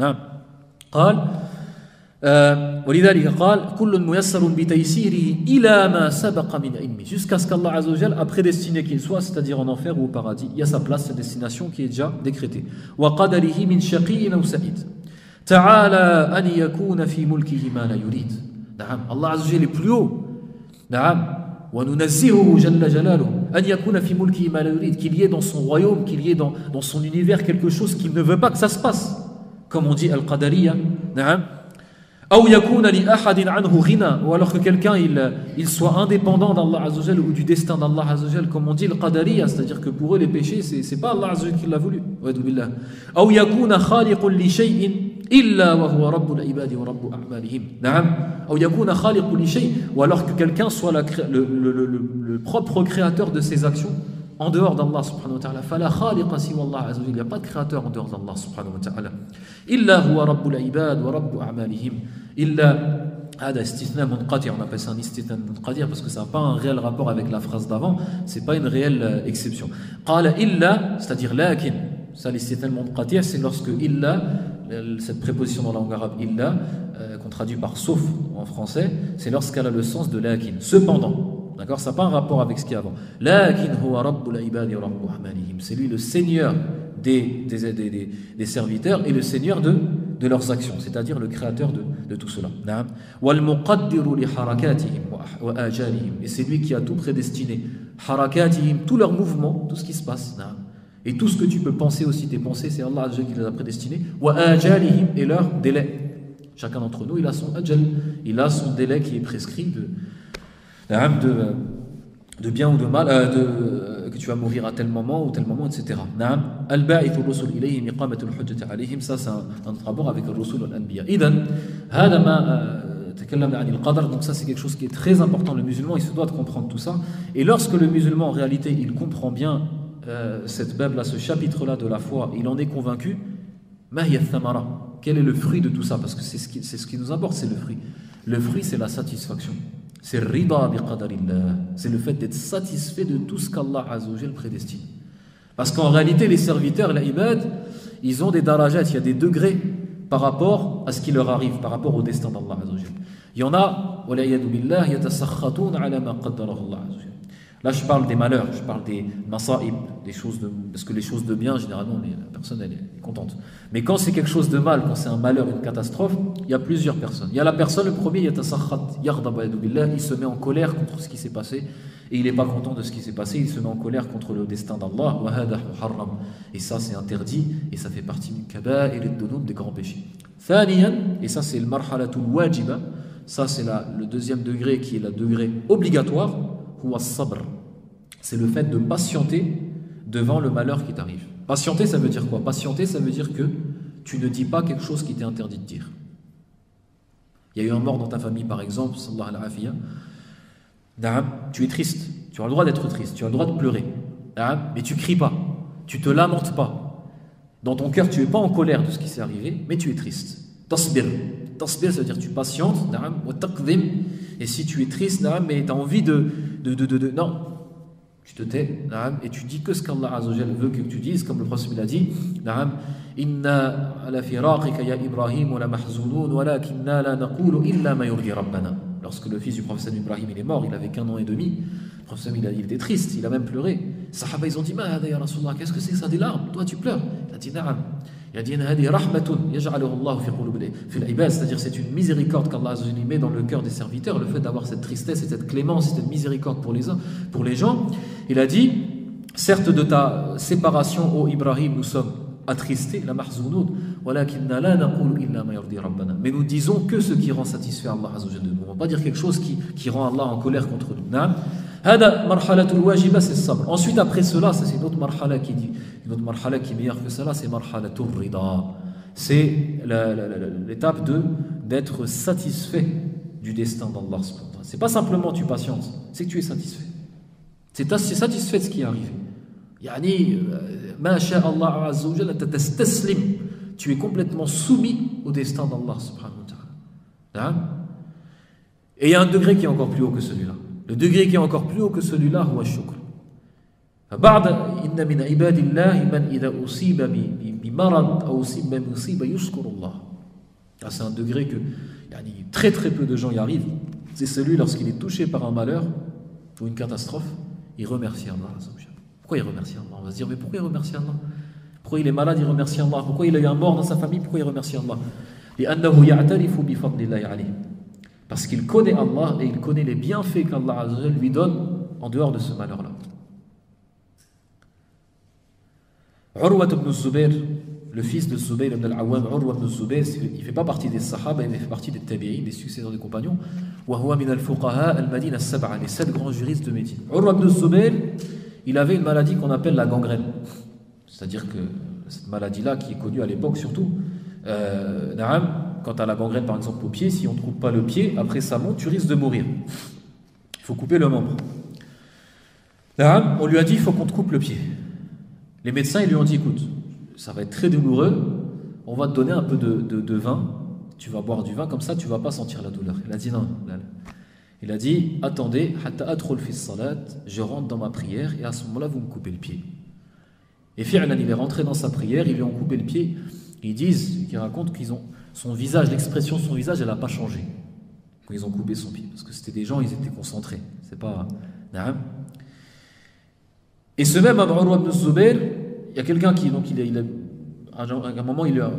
ولذلك قال كل ميسر بتيسيره إلى ما سبق من علمه, jusqu'à ce qu'Allah Azza wa Jalla a prédestiné qu'il soit, c'est-à-dire en enfer ou au paradis. Il y a sa place, sa destination qui est déjà décrétée. وقدره من شقي أو سعيد تعالى أن يكون في ملكه ما لا يريد. Allah Azza wa Jalla est plus haut. وننزهه جل جلاله أن يكون في ملكه ما لا يريد, qu'il y ait dans son royaume, qu'il y ait dans son univers quelque chose qu'il ne veut pas que ça se passe. Comme on dit Al-Qadariya, Ou alors que quelqu'un il soit indépendant d'Allah Azza wa Jal ou du destin d'Allah Azza wa Jal, comme on dit le qadariya, c'est-à-dire que pour eux les péchés c'est pas Allah Azza wa Jal qui l'a voulu. Ou yakuna khaliqun li shay'in illa wa huwa rabbul ibadi wa rabbu a'malihim. Na'am. Ou yakuna khaliqun li shay', ou alors que quelqu'un soit le propre créateur de ses actions en dehors d'Allah subhanahu wa ta'ala. Fala khaliqa siwa Allah azza wa jalla. Il n'y a pas de créateur en dehors d'Allah subhanahu wa ta'ala. Illa huwa rabbul ibad wa rabbu a'malihim. Illa hada istithna munqati', on appelle ça un istithna munqati' parce que ça n'a pas un réel rapport avec la phrase d'avant, c'est pas une réelle exception. Qala illa, c'est-à-dire lakin, ça l'istithna munqati' c'est lorsque illa, cette préposition dans la langue arabe illa, qu'on traduit par sauf en français, c'est lorsqu'elle a le sens de lakin, cependant. D'accord, ça n'a pas un rapport avec ce qu'il y a avant. Lakin huwa rabbul ibadi wa rabbu a'malihim. C'est lui le Seigneur des serviteurs et le Seigneur de leurs actions, c'est-à-dire le créateur de tout cela. Wal muqaddiru li harakatihim wa ajalihim. Et c'est lui qui a tout prédestiné. Harakatihim, tous leurs mouvements, tout ce qui se passe. Et tout ce que tu peux penser aussi, tes pensées, c'est Allah qui les a prédestinés. Wa ajalihim, et leur délai. Chacun d'entre nous, il a son ajal, il a son délai qui est prescrit de bien ou de mal, que tu vas mourir à tel moment, etc. Al-ba'ithu rusul ilayhim iqamatu al-hujjati alayhim, ça c'est un rapport avec le rusul al-anbiya. Idhan, hada ma takallamna 'an al-qadar, donc ça c'est quelque chose qui est très important. Le musulman, il se doit de comprendre tout ça. Et lorsque le musulman, en réalité, il comprend bien cette Bible là, ce chapitre là de la foi, il en est convaincu. Ma hiya ath-thamara, quel est le fruit de tout ça? Parce que c'est ce qui nous importe, c'est le fruit. Le fruit, c'est la satisfaction. C'est rida bi qadarillah. C'est le fait d'être satisfait de tout ce qu'Allah Azza wa Jal prédestine. Parce qu'en réalité, les serviteurs, les ibad, ils ont des darajat, il y a des degrés par rapport à ce qui leur arrive, par rapport au destin d'Allah Azza wa Jal. Il y en a, wa la'iyadu billah, yatasakhatun ala ma qaddarahu Allah Azza wa Jal. Là, je parle des malheurs, je parle des masa'ib, des choses parce que les choses de bien, généralement, la personne, elle est contente. Mais quand c'est quelque chose de mal, quand c'est un malheur, une catastrophe, il y a plusieurs personnes. Il y a la personne, le premier, yatasakhat, yaghdab billah, il se met en colère contre ce qui s'est passé, et il n'est pas content de ce qui s'est passé, il se met en colère contre le destin d'Allah, wa hada muharram. Et ça, c'est interdit, et ça fait partie du kaba'ir et des grands péchés. Thaniyan, et ça, c'est le marhalatul wajiba, ça, c'est le deuxième degré qui est le degré obligatoire. C'est le fait de patienter devant le malheur qui t'arrive. Patienter, ça veut dire quoi? Patienter, ça veut dire que tu ne dis pas quelque chose qui t'est interdit de dire. Il y a eu un mort dans ta famille, par exemple, sallallahu alayhi wa sallam. Tu es triste, tu as le droit d'être triste, tu as le droit de pleurer, mais tu cries pas, tu te lamentes pas. Dans ton cœur, tu n'es pas en colère de ce qui s'est arrivé, mais tu es triste. Tasbir. Tasbir, ça veut dire tu patientes, et si tu es triste, mais tu as envie non, tu te tais, et tu dis que ce qu'Allah Azza wa Jalla veut que tu dises, comme le prophète il a dit, Inna ala firaqika ya Ibrahim wa la mahzunun walakinna la naqulu illa ma yurdi rabbana. Lorsque le fils du prophète Ibrahim il est mort, il avait qu'1 an et demi, le prophète il était triste, il a même pleuré. Les sahaba ils ont dit, ma hada ya Rasulullah, qu'est-ce que c'est ça, des larmes? Toi tu pleures. Il a dit, na'am. Il a dit, c'est-à-dire c'est une miséricorde qu'Allah met dans le cœur des serviteurs, le fait d'avoir cette tristesse et cette clémence et cette miséricorde pour les gens. Il a dit, certes de ta séparation, ô Ibrahim, nous sommes attristés, la mahzounoun, mais nous disons que ce qui rend satisfait Allah Azza wa Jalla de nous. On ne va pas dire quelque chose qui rend Allah en colère contre nous. C'est sabr. Ensuite, après cela, ça c'est une autre marhala qui dit, une autre marhala qui est meilleure que cela, c'est marhalatul rida. C'est l'étape d'être satisfait du destin d'Allah. C'est pas simplement tu patientes, c'est que tu es satisfait. C'est satisfait de ce qui est arrivé. Yani, ma sha Allah Azza wa Jalla tastaslim. Tu es complètement soumis au destin d'Allah subhanahu wa ta'ala. Et il y a un degré qui est encore plus haut que celui-là. Le degré qui est encore plus haut que celui-là, huwa shukr. Inna min ibadillahi man idha usiba bi marad aw usiba bi musiba yushkuru Allah. C'est un degré que très très peu de gens y arrivent. C'est celui lorsqu'il est touché par un malheur ou une catastrophe, il remercie Allah. Pourquoi il remercie Allah? On va se dire, mais pourquoi il remercie Allah? Pourquoi il est malade, il remercie Allah? Pourquoi il a eu un mort dans sa famille? Pourquoi il remercie Allah? لأنه يعترف بفضل الله عليه. Parce qu'il connaît Allah et il connaît les bienfaits qu'Allah Azza wa Jalla lui donne en dehors de ce malheur-là. Urwa ibn Zubayr, le fils de Zubayr ibn al-Awwam, Urwa ibn Zubayr, il ne fait pas partie des Sahaba, il fait partie des Tabi'in, des successeurs des compagnons. Wa huwa min al-fuqaha al-Madina as-sab'a, les 7 grands juristes de Médine. Urwa ibn Zubayr, il avait une maladie qu'on appelle la gangrène. C'est-à-dire que cette maladie-là, qui est connue à l'époque surtout, quand tu as la gangrène par exemple au pied, si on ne te coupe pas le pied, après ça monte, tu risques de mourir. Il faut couper le membre. On lui a dit, il faut qu'on te coupe le pied. Les médecins, ils lui ont dit, écoute, ça va être très douloureux, on va te donner un peu de vin, tu vas boire du vin, comme ça tu ne vas pas sentir la douleur. Il a dit non. Il a dit, attendez, je rentre dans ma prière et à ce moment-là vous me coupez le pied. Et fi'lan, il est rentré dans sa prière, ils lui ont coupé le pied. Ils racontent son visage, l'expression de son visage, elle n'a pas changé quand ils ont coupé son pied, parce que c'était des gens, ils étaient concentrés. C'est pas. Et ce même Urwa ibn Zubayr, il y a quelqu'un qui, donc à un moment, on lui a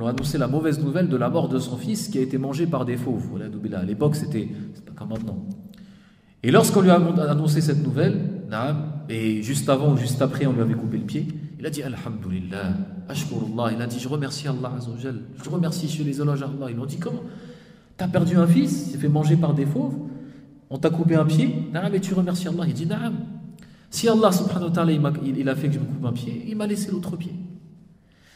annoncé la mauvaise nouvelle de la mort de son fils qui a été mangé par des fauves. À l'époque, c'est pas comme maintenant. Et lorsqu'on lui a annoncé cette nouvelle, et juste avant ou juste après, on lui avait coupé le pied, il a dit Alhamdulillah, Ashkurullah, il a dit je remercie Allah Azzawajal, je remercie, je les éloge à Allah. Ils lui ont dit comment? T'as perdu un fils, il s'est fait manger par des fauves, on t'a coupé un pied, et tu remercies Allah. Il dit Naam. Si Allah subhanahu wa ta'ala il a fait que je me coupe un pied, il m'a laissé l'autre pied.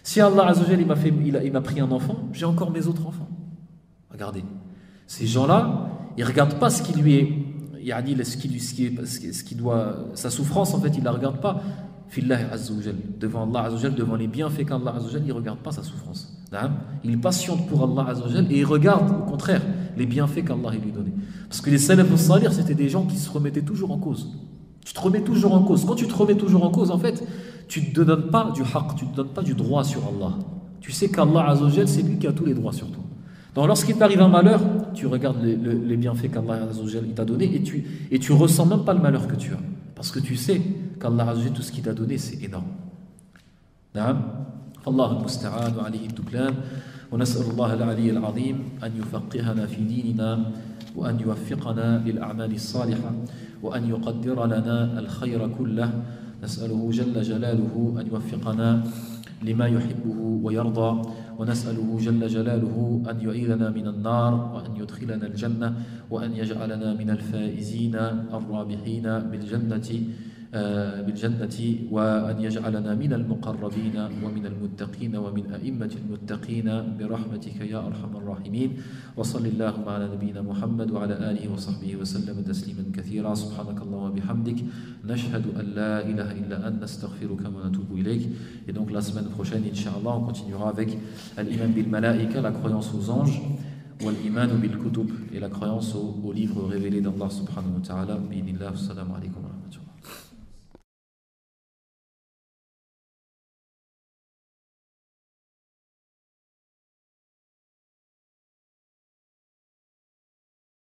Si Allah Azzawajal il m'a pris un enfant, j'ai encore mes autres enfants. Regardez, ces gens-là, ils ne regardent pas ce qui lui est, ce qui doit, sa souffrance en fait, ils ne la regardent pas. Fillahi Azzawajal, devant Allah Azzawajal, devant les bienfaits qu'Allah Azzawajal, il ne regarde pas sa souffrance. Il patiente pour Allah Azzawajal et il regarde au contraire les bienfaits qu'Allah lui donnait. Parce que les salaf al-salih, c'était des gens qui se remettaient toujours en cause. Tu te remets toujours en cause. Quand tu te remets toujours en cause, en fait, tu ne te donnes pas du haqq, tu ne te donnes pas du droit sur Allah. Tu sais qu'Allah Azzawajal, c'est lui qui a tous les droits sur toi. Donc lorsqu'il t'arrive un malheur, tu regardes les bienfaits qu'Allah Azzawajal t'a donné et tu ressens même pas le malheur que tu as. Parce que tu sais qu'Allah Azzawajal, tout ce qu'il t'a donné, c'est énorme. Allah al-musta'an wa alayhi al-tuklan. ونسأل الله العلي العظيم أن يفقهنا في ديننا وأن يوفقنا للأعمال الصالحة وأن يقدر لنا الخير كله. نسأله جل جلاله أن يوفقنا لما يحبه ويرضى ونسأله جل جلاله أن يعيذنا من النار وأن يدخلنا الجنة وأن يجعلنا من الفائزين الرابحين بالجنة وأن يجعلنا من المقربين ومن المتقين ومن أئمة المتقين برحمتك يا أرحم الراحمين. وصل اللهم على نبينا محمد وعلى آله وصحبه وسلم تسليما كثيرا. سبحانك اللهم وبحمدك نشهد أن لا إله إلا أنت نستغفرك ونتوب إليك. Et donc la semaine prochaine, Inch'Allah, on continuera avec Al-Iman bil Malaika, la croyance aux anges, ou Al-Iman bil Kutub, et la croyance aux livres révélés d'Allah subhanahu wa ta'ala. Bi-idhnillah, assalamu alaikum.